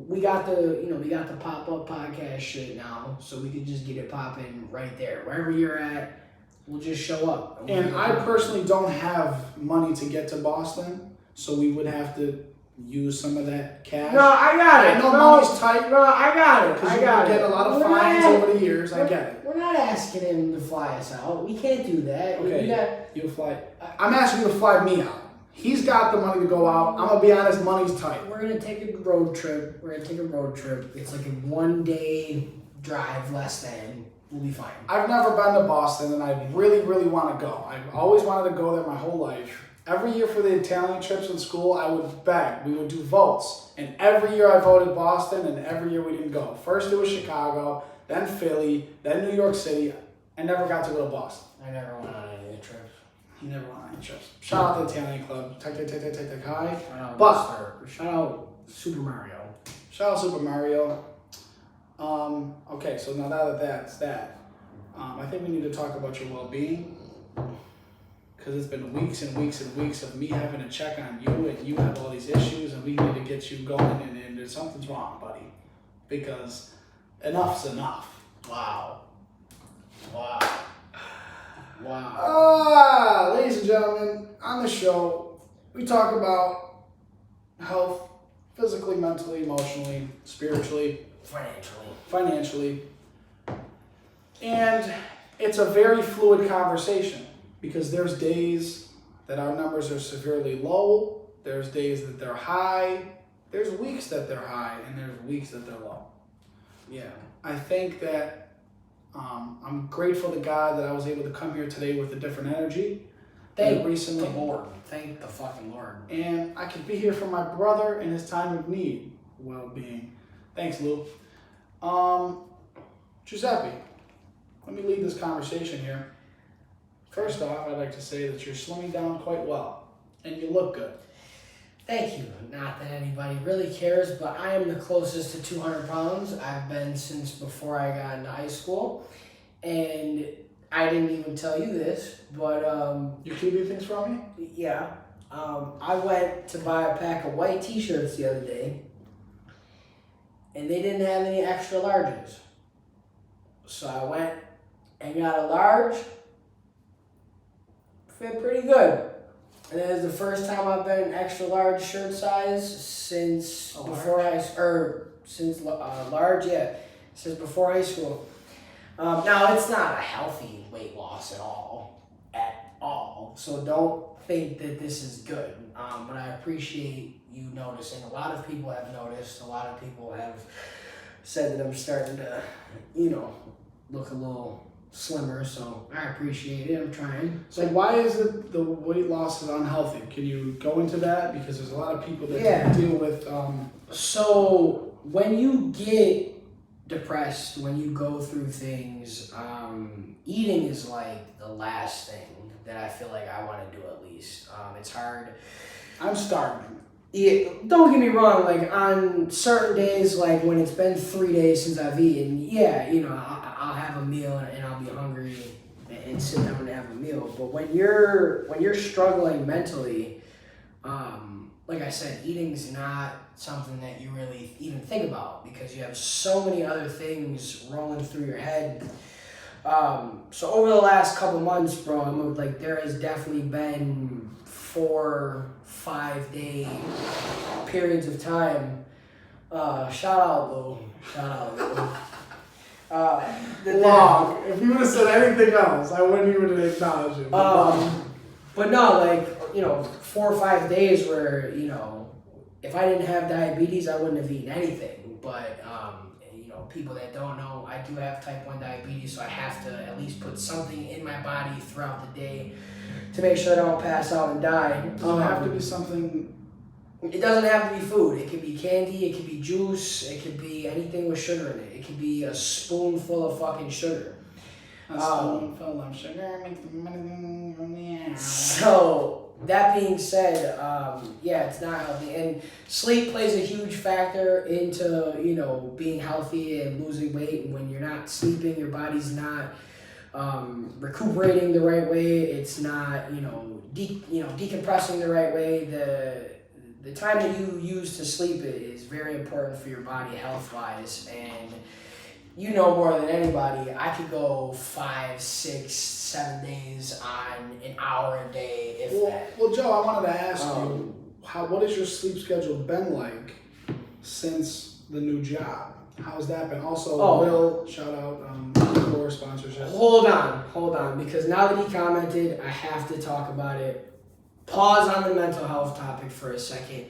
we got the pop-up podcast shit now, so we can just get it popping right there. Wherever you're at, we'll just show up. And I personally don't have money to get to Boston, so we would have to use some of that cash. No, I got it. I know money's tight. No, I got it. Because you get a lot of fines over the years. I get it. We're not asking him to fly us out. We can't do that. Okay, you'll fly. I'm asking you to fly me out. He's got the money to go out. I'm going to be honest, money's tight. We're going to take a road trip. It's like a 1-day drive, less than. We'll be fine. I've never been to Boston, and I really, really want to go. I've always wanted to go there my whole life. Every year for the Italian trips in school, I would beg. We would do votes. And every year I voted Boston, and every year we didn't go. First it was Chicago, then Philly, then New York City. I never got to go to Boston. I never went on any of the trips. He never went on any trips. Shout out to the Italian club. Take high. Shout out Super Mario. Shout out Super Mario. Okay, so now that that's that, I think we need to talk about your well-being. Because it's been weeks and weeks and weeks of me having to check on you, and you have all these issues, and we need to get you going, and there's something's wrong, buddy. Because enough's enough. Wow. Ladies and gentlemen, on the show, we talk about health, physically, mentally, emotionally, spiritually, financially. And it's a very fluid conversation. Because there's days that our numbers are severely low, there's days that they're high, there's weeks that they're high and there's weeks that they're low. Yeah. I think that I'm grateful to God that I was able to come here today with a different energy. Thank recently, the Lord. Thank the fucking Lord. And I could be here for my brother in his time of need, well-being. Thanks, Lou. Giuseppe, let me lead this conversation here. First off, I'd like to say that you're slimming down quite well, and you look good. Thank you. Not that anybody really cares, but I am the closest to 200 pounds I've been since before I got into high school. And I didn't even tell you this, but You keeping things from me? yeah. I went to buy a pack of white t-shirts the other day, and they didn't have any extra larges. So I went and got a large. Fit pretty good. And it was the first time I've been an extra large shirt size since large, yeah, since before high school. Now it's not a healthy weight loss at all. So don't think that this is good. But I appreciate you noticing. A lot of people have noticed. A lot of people have said that I'm starting to, look a little slimmer, so I appreciate it. I'm trying. So why is it the weight loss is unhealthy? Can you go into that? Because there's a lot of people that deal with... So when you get depressed, when you go through things, eating is like the last thing that I feel like I want to do at least. It's hard. I'm starving. Yeah, don't get me wrong, like on certain days, like when it's been 3 days since I've eaten, I'll have a meal and I'll be hungry and sit down and have a meal. But when you're struggling mentally, like I said, eating's not something that you really even think about because you have so many other things rolling through your head. So over the last couple months, bro, there has definitely been 4-5 day periods of time. Shout out, Lou. Long. If you would have said anything else, I wouldn't even acknowledge it. But no, 4 or 5 days where, if I didn't have diabetes, I wouldn't have eaten anything. But, people that don't know, I do have type 1 diabetes, so I have to at least put something in my body throughout the day to make sure I don't pass out and die. Does it have to be something? It doesn't have to be food. It could be candy, it could be juice, it could be anything with sugar in it. It could be a spoonful of fucking sugar. A spoonful of sugar makes the money. So, that being said, it's not healthy. And sleep plays a huge factor into, being healthy and losing weight. And when you're not sleeping, your body's not recuperating the right way. It's not, decompressing the right way. The time that you use to sleep is very important for your body health-wise. And you know more than anybody, I could go 5, 6, 7 days on an hour a day, if that. Well, Joe, I wanted to ask you, what has your sleep schedule been like since the new job? How's that been? Also, Will, shout out, for sponsorship. Hold on, because now that he commented, I have to talk about it. Pause on the mental health topic for a second.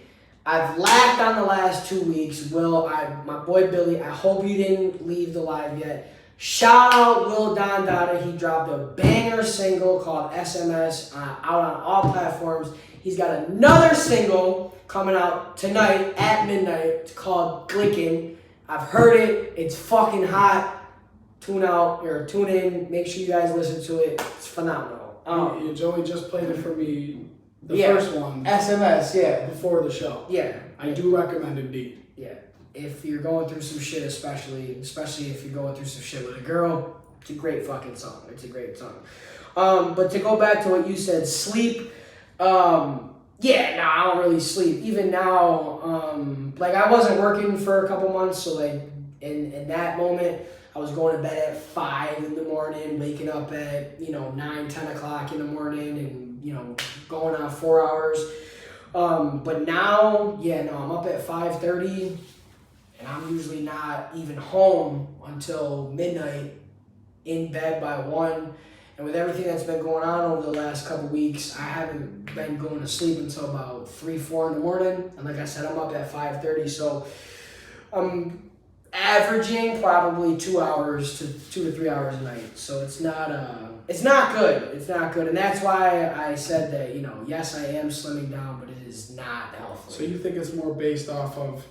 I've laughed on the last 2 weeks. Will, my boy Billy, I hope you didn't leave the live yet. Shout out Will Don Dada. He dropped a banger single called SMS out on all platforms. He's got another single coming out tonight at midnight. It's called Glickin'. I've heard it. It's fucking hot. Tune in. Make sure you guys listen to it. It's phenomenal. Joey just played it for me. The first one. SMS, yeah. Before the show. Yeah. I do recommend it indeed. Yeah. If you're going through some shit, especially if you're going through some shit with a girl, it's a great fucking song. It's a great song. But to go back to what you said, sleep. I don't really sleep. Even now, I wasn't working for a couple months, so in that moment, I was going to bed at 5 in the morning, waking up at 9, 10 o'clock in the morning, and going on 4 hours. But now, I'm up at 5:30, and I'm usually not even home until midnight, in bed by 1. And with everything that's been going on over the last couple weeks, I haven't been going to sleep until about 3, 4 in the morning. And like I said, I'm up at 5:30, so I'm averaging probably 2 hours to 2 to 3 hours a night. So it's not good. It's not good. And that's why I said that, yes, I am slimming down, but it is not healthy. So you think it's more based off of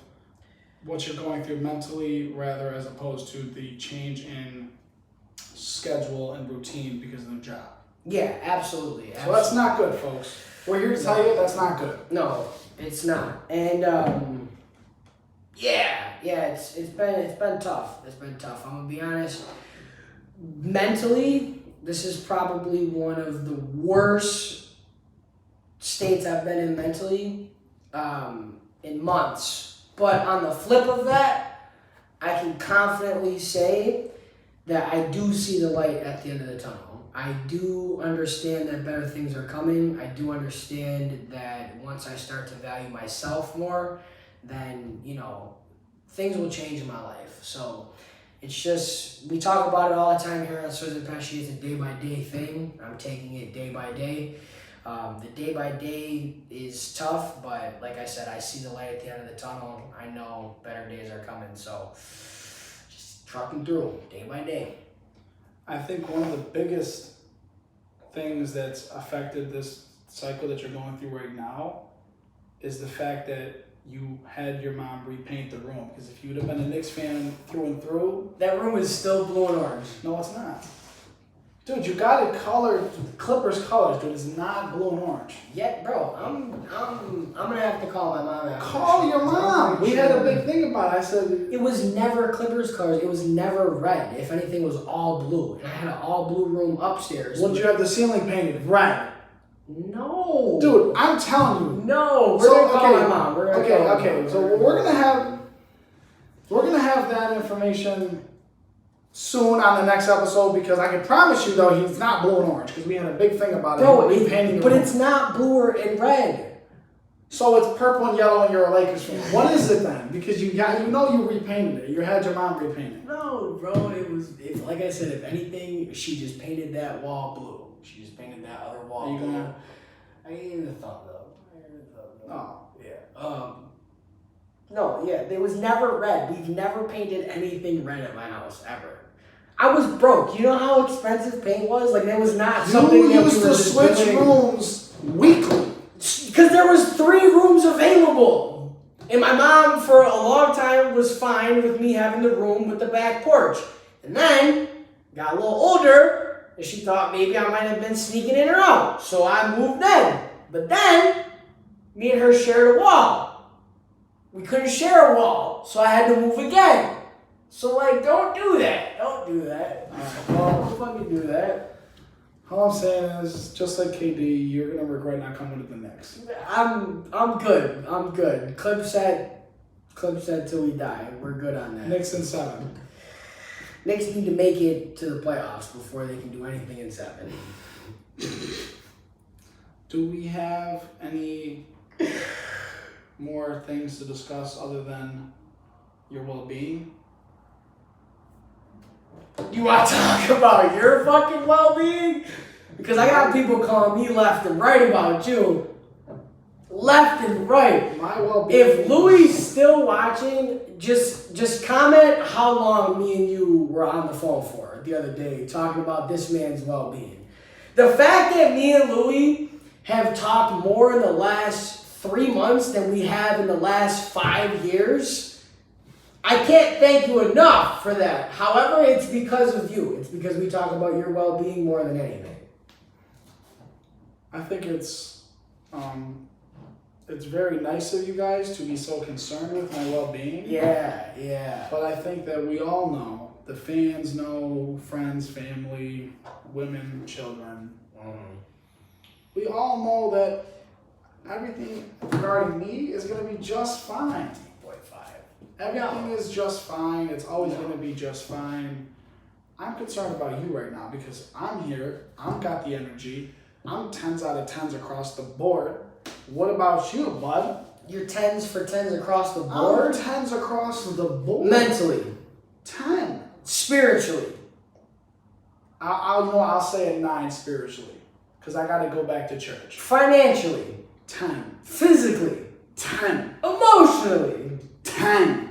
what you're going through mentally rather as opposed to the change in schedule and routine because of the job? Yeah, absolutely. So that's not good, folks. We're here to tell you that's not good. No, it's not. And it's been tough. It's been tough. I'm gonna be honest. Mentally, this is probably one of the worst states I've been in mentally in months. But on the flip of that, I can confidently say that I do see the light at the end of the tunnel. I do understand that better things are coming. I do understand that once I start to value myself more, then, things will change in my life. So it's just, we talk about it all the time here on Swizz and Pesci. It's a day-by-day thing. I'm taking it day by day. The day-by-day is tough, but like I said, I see the light at the end of the tunnel. I know better days are coming, so just trucking through day by day. I think one of the biggest things that's affected this cycle that you're going through right now is the fact that you had your mom repaint the room. Because if you'd have been a Knicks fan through and through, that room is still blue and orange. No, it's not. Dude, you got it colored Clippers colors, dude. It's not blue and orange. Yeah, bro. I'm gonna have to call my mom after. Call your mom. We had a big thing about it. I said it was never Clippers colors. It was never red. If anything, it was all blue. And I had an all blue room upstairs. Would you have the ceiling painted red? No. Dude, I'm telling you. No. We're gonna call my mom. Okay. So we're gonna have that information soon on the next episode, because I can promise you though he's not blue and orange, because we had a big thing about it. Bro, repainting but it's not blue and red. So it's purple and yellow and you're a Lakers fan. What is it then? Because you repainted it. You had your mom repaint it. No, bro, it like I said, if anything, she just painted that wall blue. She just painted that other wall Are you blue. gonna... I gave you the thumbs up. Oh. Yeah. No, yeah, it was never red. We've never painted anything red at my house, ever. I was broke. You know how expensive paint was? Like, that was not something you that used to switch rooms weekly. Because there was 3 rooms available. And my mom, for a long time, was fine with me having the room with the back porch. And then, got a little older, and she thought maybe I might have been sneaking in or out. So I moved in. But then, me and her shared a wall. We couldn't share a wall, so I had to move again. So, don't do that. Don't do that. Don't fucking do that. All I'm saying is, just like KD, you're gonna regret not coming to the Knicks. I'm good. I'm good. Clip set till we die. We're good on that. Knicks in 7. Knicks need to make it to the playoffs before they can do anything in 7. Do we have any more things to discuss other than your well-being? You want to talk about your fucking well-being? Because I got people calling me left and right about you. Left and right. My well-being. If Louis still watching, just comment how long me and you were on the phone for the other day talking about this man's well-being. The fact that me and Louis have talked more in the last 3 months than we have in the last 5 years, I can't thank you enough for that. However, it's because of you. It's because we talk about your well-being more than anything. I think it's very nice of you guys to be so concerned with my well-being. Yeah. But I think that we all know, the fans know, friends, family, women, children. We all know that everything regarding me is going to be just fine. Everything is just fine. It's always going to be just fine. I'm concerned about you right now because I'm here. I've got the energy. I'm 10s out of 10s across the board. What about you, bud? You're 10s for 10s across the board? I'm 10s across the board. Mentally. 10. Spiritually. I'll say a 9 spiritually. Because I got to go back to church. Financially. 10. Physically. 10. Emotionally. 10.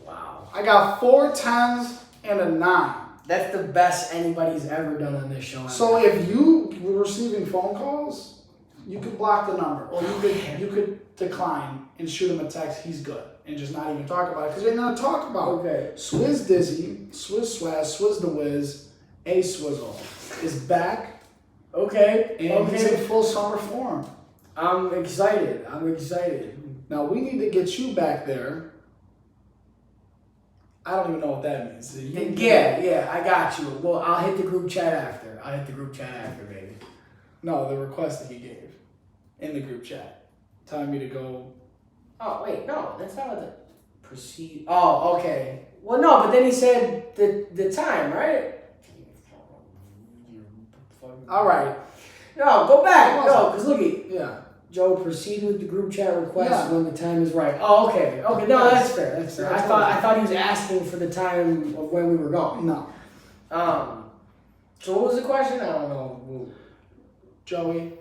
Wow. I got 4 10s and a 9. That's the best anybody's ever done on this show. So if you were receiving phone calls, you could block the number, or you could decline and shoot him a text. He's good, and just not even talk about it because they're not talk about. Okay. Swizz Dizzy, Swizz Swazz, Swizz the Wiz, A Swizzle is back. Okay. And he's in full summer form. I'm excited. Now we need to get you back there. I don't even know what that means. Yeah, I got you. Well, I'll hit the group chat after. Baby. No, the request that he gave in the group chat, telling me to go. Oh, wait, no, that's not what the proceed. Oh, okay. Well, no, but then he said the time, right? All right. No, go back. No, because look at Yeah. Joe, proceed with the group chat request when the time is right. Oh, okay. Okay, no, that's fair. I thought he was asking for the time of when we were going. No. So what was the question? I don't know. Joey,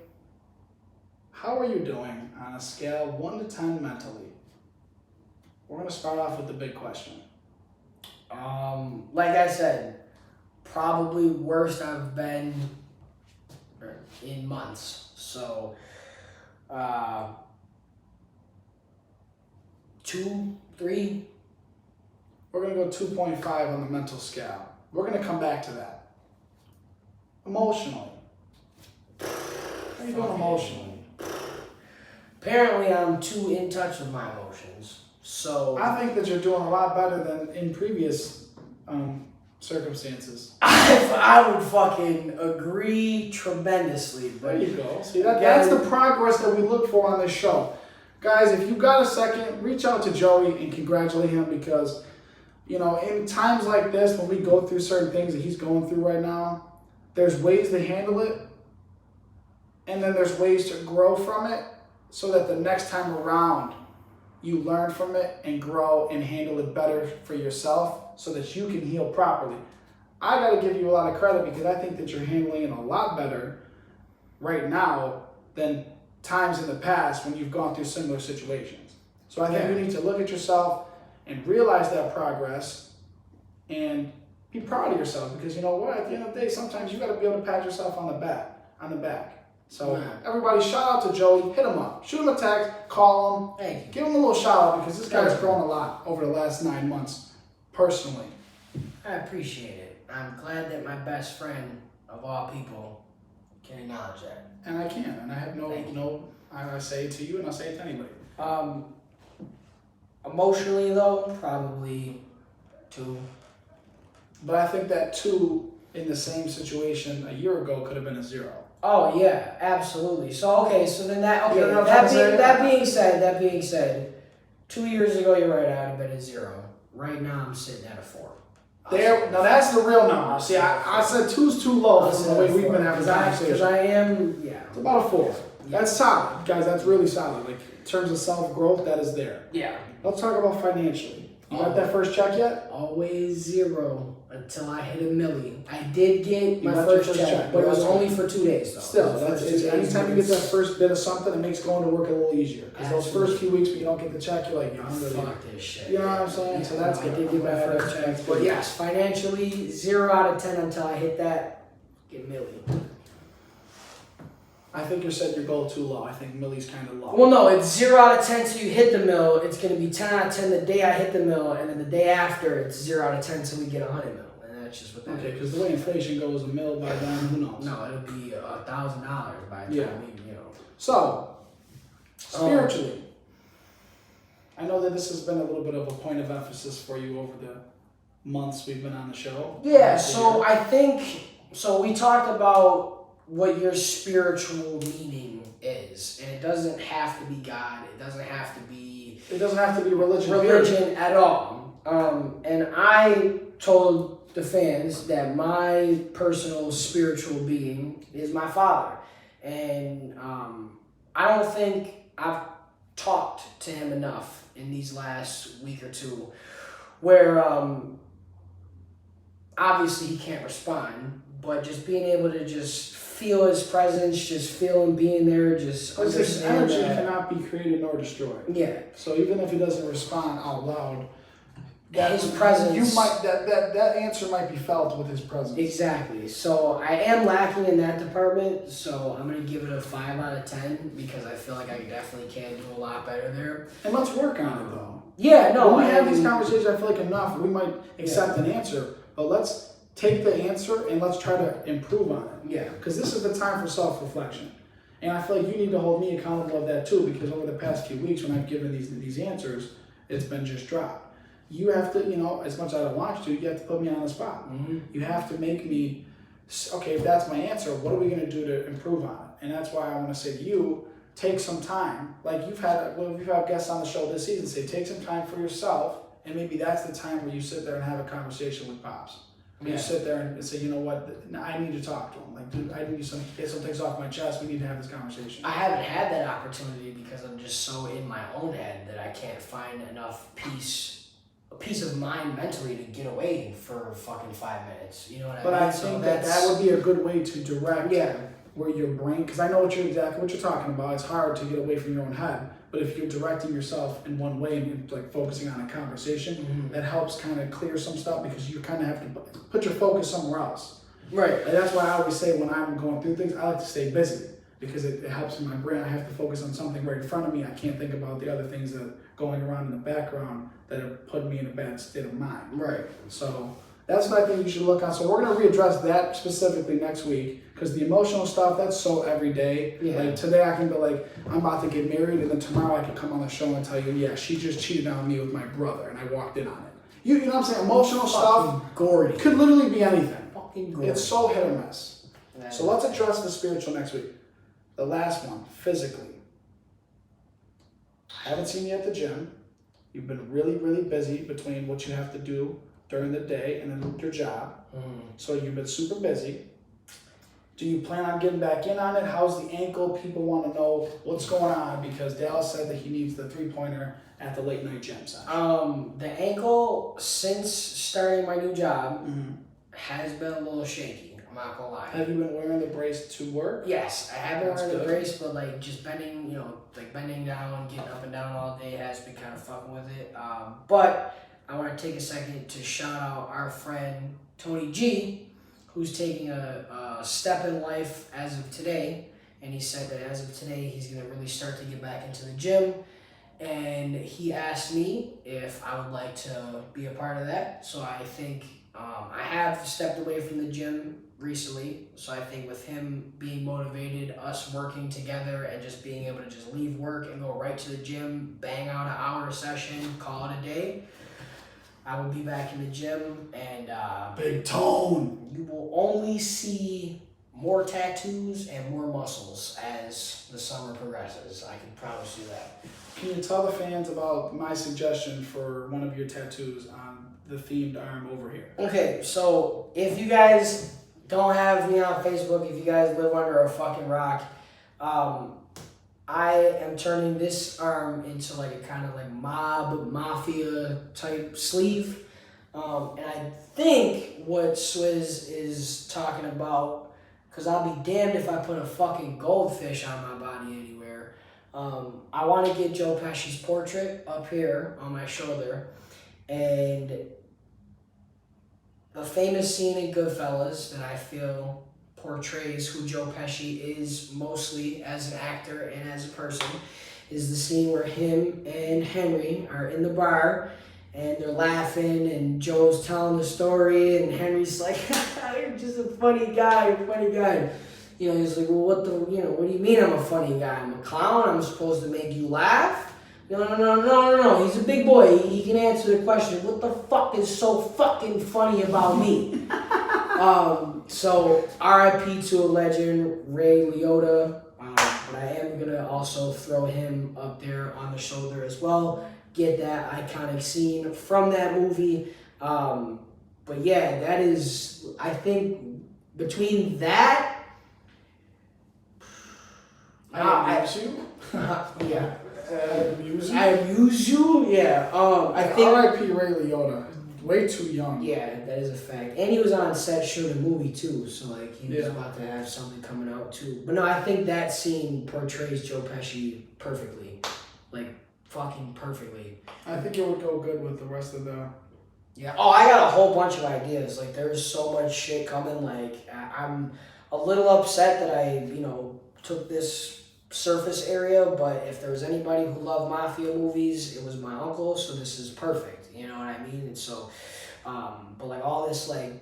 how are you doing on a scale 1 to 10 mentally? We're gonna start off with the big question. Like I said, probably worst I've been in months. So 2, 3. We're gonna go 2.5 on the mental scale. We're gonna come back to that. Emotionally. How are you doing emotionally? Apparently I'm too in touch with my emotions. So I think that you're doing a lot better than in previous circumstances. I would fucking agree tremendously. But There you go. See, that's the progress that we look for on this show. Guys, if you got a second, reach out to Joey and congratulate him because, you know, in times like this, when we go through certain things that he's going through right now, there's ways to handle it, and then there's ways to grow from it so that the next time around, you learn from it and grow and handle it better for yourself so that you can heal properly. I got to give you a lot of credit because I think that you're handling it a lot better right now than times in the past when you've gone through similar situations. So I think you need to look at yourself and realize that progress and be proud of yourself because you know what? At the end of the day, sometimes you got to be able to pat yourself on the back. So everybody, shout out to Joey. Hit him up. Shoot him a text. Call him. Thank you. Give him a little shout out because this guy's grown a lot over the last 9 months, personally. I appreciate it. I'm glad that my best friend of all people can acknowledge that. And I can. And I have I say it to you and I say it to anybody. Emotionally though, probably 2. But I think that 2 in the same situation a year ago could have been a 0. Oh yeah, absolutely. So then that being said, 2 years ago you're right, I'd have been a 0. Right now I'm sitting at a 4. Now that's the real number. See, I said 2's too low from the way we've been having conversation. Because I am, It's about a 4. That's solid, guys. That's really solid. Like in terms of self growth, that is there. Yeah. Let's talk about financially. You got that first check yet? Always 0 until I hit a milli. I did get my got your first check, but it was only for 2 days though. Still, anytime you get that first bit of something, it makes going to work a little easier. Because those first few weeks when you don't get the check, you're like, fuck this shit. You know what I'm saying? So that's good. I did get my first check. But yes, financially, 0 out of 10 until I hit that. Get milli. I think you set your goal too low. I think Millie's kind of low. Well, no, it's 0 out of 10 till you hit the mill. It's going to be 10 out of 10 the day I hit the mill, and then the day after, it's 0 out of 10 till we get 100 mil. And that's just what that Okay, because the way inflation goes, a mill by then, who knows? No, it'll be $1,000 by the time we, So, spiritually, I know that this has been a little bit of a point of emphasis for you over the months we've been on the show. Yeah, so I think, we talked about what your spiritual meaning is, and it doesn't have to be God. It doesn't have to be religion at all. And I told the fans that my personal spiritual being is my father, and I don't think I've talked to him enough in these last week or two, where obviously he can't respond, but just being able to just feel his presence, just feel him being there, just Because his understand energy that. cannot be created nor destroyed. Yeah. So even if he doesn't respond out loud, His presence. you might that answer might be felt with his presence. Exactly. So I am lacking in that department. So I'm gonna give it a 5 out of 10 because I feel like I definitely can do a lot better there. And let's work on it though. Yeah. No. When we have these conversations, I feel like enough. We might accept an answer, but let's take the answer and let's try to improve on it. Yeah. Because this is the time for self-reflection. And I feel like you need to hold me accountable of that too, because over the past few weeks when I've given these answers, it's been just dropped. You have to, as much as I don't want you to, you have to put me on the spot. Mm-hmm. You have to make me, okay, if that's my answer, what are we going to do to improve on it? And that's why I want to say to you, take some time. Like we've had guests on the show this season say, take some time for yourself, and maybe that's the time where you sit there and have a conversation with Pops. Yeah. You sit there and say, you know what, I need to talk to him. Like, dude, I need to get some things off my chest. We need to have this conversation. I haven't had that opportunity because I'm just so in my own head that I can't find enough peace of mind mentally to get away for fucking 5 minutes. You know what I mean? But I think that would be a good way to direct where your brain, because I know exactly what you're talking about. It's hard to get away from your own head. But if you're directing yourself in one way and like focusing on a conversation, that helps kind of clear some stuff because you kind of have to put your focus somewhere else. Right. And that's why I always say when I'm going through things, I like to stay busy because it helps in my brain. I have to focus on something right in front of me. I can't think about the other things that are going around in the background that are putting me in a bad state of mind. Right. So that's what I think you should look on. So we're going to readdress that specifically next week because the emotional stuff, that's so everyday. Yeah. Like today I can be like, I'm about to get married, and then tomorrow I can come on the show and tell you, yeah, she just cheated on me with my brother and I walked in on it. You know what I'm saying? Emotional stuff gory. Could literally be anything. Fucking gory. It's so hit or miss. So let's address the spiritual next week. The last one, physically. I haven't seen you at the gym. You've been really, really busy between what you have to do during the day and then your job. So you've been super busy. Do you plan on getting back in on it? How's the ankle? People want to know what's going on because Dallas said that he needs the 3-pointer at the late night gym session. The ankle, since starting my new job, has been a little shaky. I'm not gonna lie. Have you been wearing the brace to work? Yes, I have been wearing the brace, but like just bending, bending down, getting up and down all day has been kind of fucking with it. But I want to take a second to shout out our friend Tony G, who's taking a step in life as of today. And he said that as of today, he's going to really start to get back into the gym. And he asked me if I would like to be a part of that. So I think I have stepped away from the gym recently. So I think with him being motivated, us working together and just being able to just leave work and go right to the gym, bang out an hour session, call it a day, I will be back in the gym, and Big Tone. You will only see more tattoos and more muscles as the summer progresses. I can promise you that. Can you tell the fans about my suggestion for one of your tattoos on the themed arm over here? Okay, so if you guys don't have me on Facebook, if you guys live under a fucking rock, I am turning this arm into like a kind of like mafia type sleeve. And I think what Swizz is talking about, because I'll be damned if I put a fucking goldfish on my body anywhere. I want to get Joe Pesci's portrait up here on my shoulder. And the famous scene in Goodfellas that I feel portrays who Joe Pesci is mostly as an actor and as a person is the scene where him and Henry are in the bar and they're laughing and Joe's telling the story and Henry's like, you're just a funny guy. He's like, well, what do you mean I'm a funny guy? I'm a clown? I'm supposed to make you laugh? No. He's a big boy. He can answer the question. What the fuck is so fucking funny about me? So R.I.P. to a legend, Ray Liotta. But I am going to also throw him up there on the shoulder as well. Get that iconic scene from that movie. But yeah, that is, I think, between that... I abuse you? Yeah. I abuse you? I abuse you? Yeah. I think... R.I.P. Ray Liotta. Way too young. Yeah, that is a fact. And he was on set shooting a movie too, so like he was about to have something coming out too. But no, I think that scene portrays Joe Pesci perfectly, like fucking perfectly. I think it would go good with the rest of the. Yeah. Oh, I got a whole bunch of ideas. Like there's so much shit coming. Like I'm a little upset that I took this surface area, but if there was anybody who loved mafia movies, it was my uncle. So this is perfect. You know what I mean? And so, but like all this like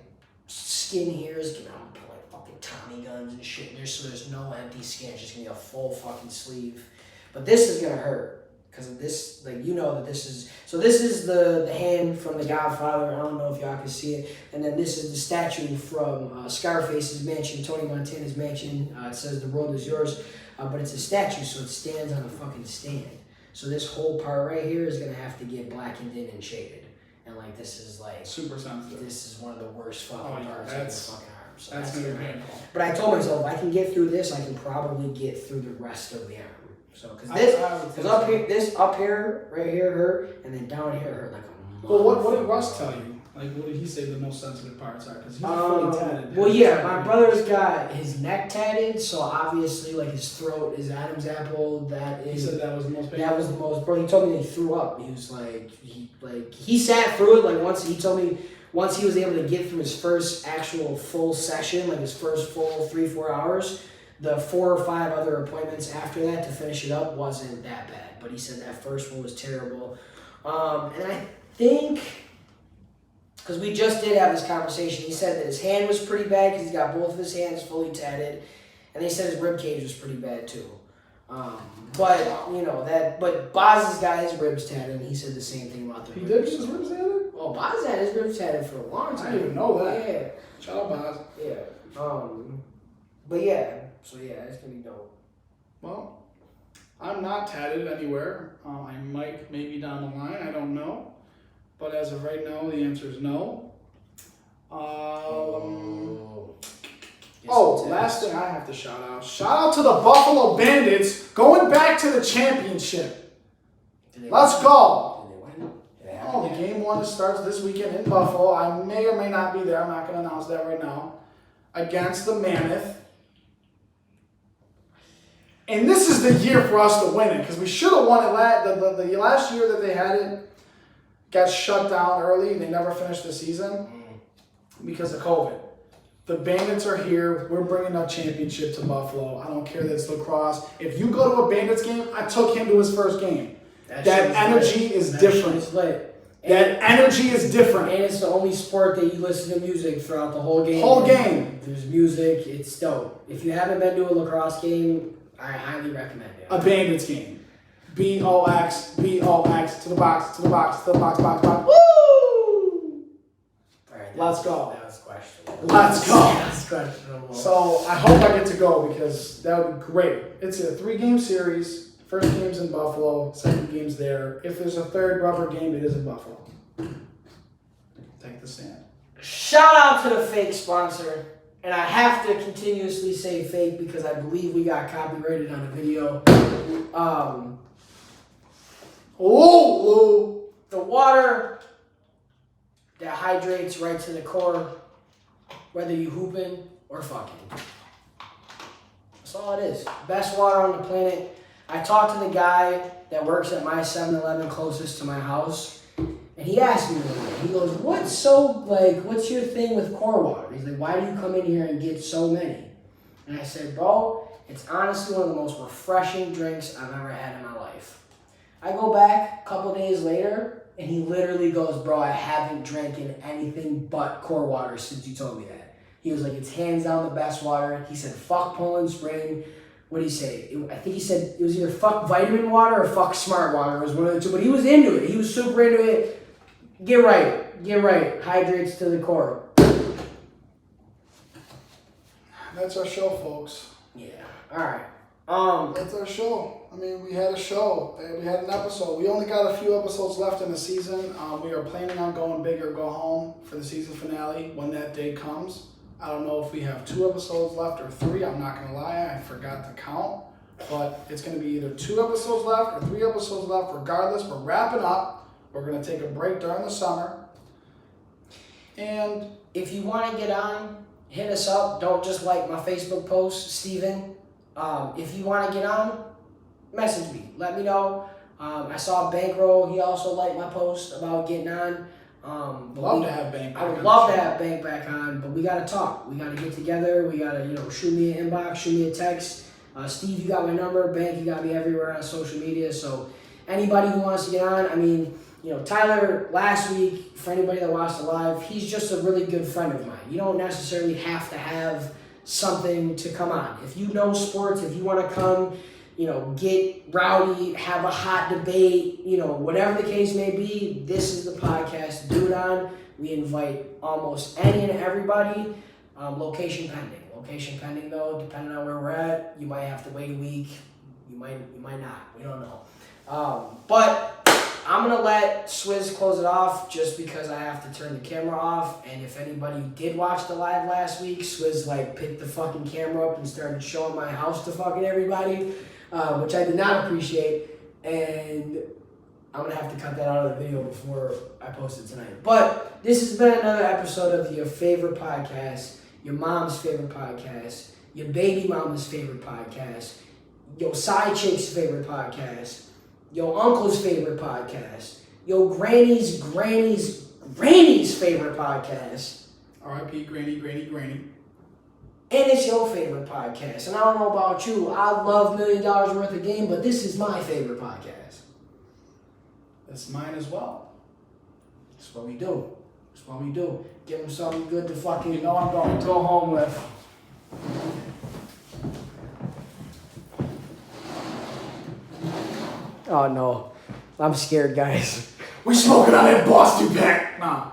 skin here is gonna put like fucking Tommy guns and shit in there, so there's no empty skin. It's just gonna be a full fucking sleeve. But this is gonna hurt because of this. Like that this is so. This is the hand from The Godfather. I don't know if y'all can see it. And then this is the statue from Scarface's mansion, Tony Montana's mansion. It says "The world is yours," but it's a statue, so it stands on a fucking stand. So this whole part right here is gonna have to get blackened in and shaded, and like this is like super sensitive. This is one of the worst fucking parts of the fucking arm. So that's gonna be painful. But I told myself if I can get through this, I can probably get through the rest of the arm. So because this up here, right here hurt, and then down here hurt like a. Well, what did Russ tell you? Like, what did he say the most sensitive parts are? Because he's fully tatted. Well, yeah, my brother's got his neck tatted, so obviously, like, his throat is Adam's apple. He said that was the most painful? That was the most, bro. He told me that he threw up. He was like, he sat through it, like, once he was able to get through his first actual full session, like, his first full 3-4 hours, the 4 or 5 other appointments after that to finish it up wasn't that bad. But he said that first one was terrible. And I think, because we just did have this conversation, he said that his hand was pretty bad because he's got both of his hands fully tatted, and he said his rib cage was pretty bad too. But Boz has got his ribs tatted, and he said the same thing about the ribs. He did get his ribs tatted? Oh, Boz had his ribs tatted for a long time. I didn't even know that. Yeah. Shout out Boz. Yeah. But yeah, so yeah, it's gonna be dope. Well, I'm not tatted anywhere. I might maybe down the line. I don't know. But as of right now, the answer is no. Last thing I have to shout out. Shout out to the Buffalo Bandits going back to the championship. Let's go. Oh, the game 1 starts this weekend in Buffalo. I may or may not be there. I'm not going to announce that right now. Against the Mammoth. And this is the year for us to win it because we should have won it the last year that they had it. Got shut down early. They never finished the season because of COVID. The Bandits are here. We're bringing a championship to Buffalo. I don't care that it's lacrosse. If you go to a Bandits game, I took him to his first game. That energy is different. That energy is different. And it's the only sport that you listen to music throughout the whole game. Whole game. There's music. It's dope. If you haven't been to a lacrosse game, I highly recommend it. A Bandits game. B-O-X, B-O-X, to the box, to the box, to the box, box, box. Woo! Alright, let's go. That was questionable. Let's go. That's questionable. So I hope I get to go because that would be great. It's a 3-game series. First game's in Buffalo, second game's there. If there's a third rubber game, it is in Buffalo. Take the stand. Shout out to the fake sponsor. And I have to continuously say fake because I believe we got copyrighted on a video. The water that hydrates right to the core, whether you hooping or fucking. That's all it is. Best water on the planet. I talked to the guy that works at my 7-Eleven closest to my house, and he asked me one day, he goes, what's your thing with core water? He's like, why do you come in here and get so many? And I said, bro, it's honestly one of the most refreshing drinks I've ever had in my life. I go back a couple days later, and he literally goes, bro, I haven't drank in anything but core water since you told me that. He was like, it's hands down the best water. He said, fuck Poland Spring. What did he say? I think he said it was either fuck vitamin water or fuck smart water. It was one of the two, but he was into it. He was super into it. Get right. Hydrates to the core. That's our show, folks. Yeah. All right. That's our show. I mean, we had a show. We had an episode. We only got a few episodes left in the season. We are planning on going big or go home for the season finale when that day comes. I don't know if we have 2 episodes left or 3. I'm not going to lie. I forgot to count. But it's going to be either 2 episodes left or 3 episodes left. Regardless, we're wrapping up. We're going to take a break during the summer. And if you want to get on, hit us up. Don't just like my Facebook post, Steven. If you want to get on, message me. Let me know. I saw Bankroll. He also liked my post about getting on. love to have Bank back I would on love the to show. have Bank back on, but we got to talk. We got to get together. We got to, shoot me an inbox, shoot me a text. Steve, you got my number. Bank, you got me everywhere on social media. So anybody who wants to get on, I mean, Tyler, last week, for anybody that watched the live, he's just a really good friend of mine. You don't necessarily have to have something to come on. If you know sports, if you want to come, get rowdy, have a hot debate, whatever the case may be, this is the podcast to do it on. We invite almost any and everybody, location pending. Location pending though, depending on where we're at, you might have to wait a week. You might not. We don't know. But I'm going to let Swizz close it off just because I have to turn the camera off. And if anybody did watch the live last week, Swizz picked the fucking camera up and started showing my house to fucking everybody, which I did not appreciate. And I'm going to have to cut that out of the video before I post it tonight. But this has been another episode of your favorite podcast, your mom's favorite podcast, your baby mama's favorite podcast, your side chick's favorite podcast, your uncle's favorite podcast, your granny's favorite podcast. R.I.P. Granny. And it's your favorite podcast. And I don't know about you, I love $1 million worth of game, but this is my favorite podcast. That's mine as well. That's what we do. Give them something good to fucking I'm going to go home with. Oh no, I'm scared, guys. We smoking on that Boston pack. Nah.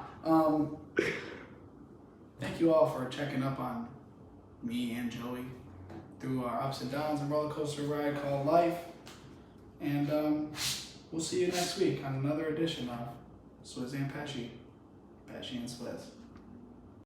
Thank you all for checking up on me and Joey through our ups and downs and roller coaster ride called life. And we'll see you next week on another edition of Swizz and Pesci. Pesci and Swizz.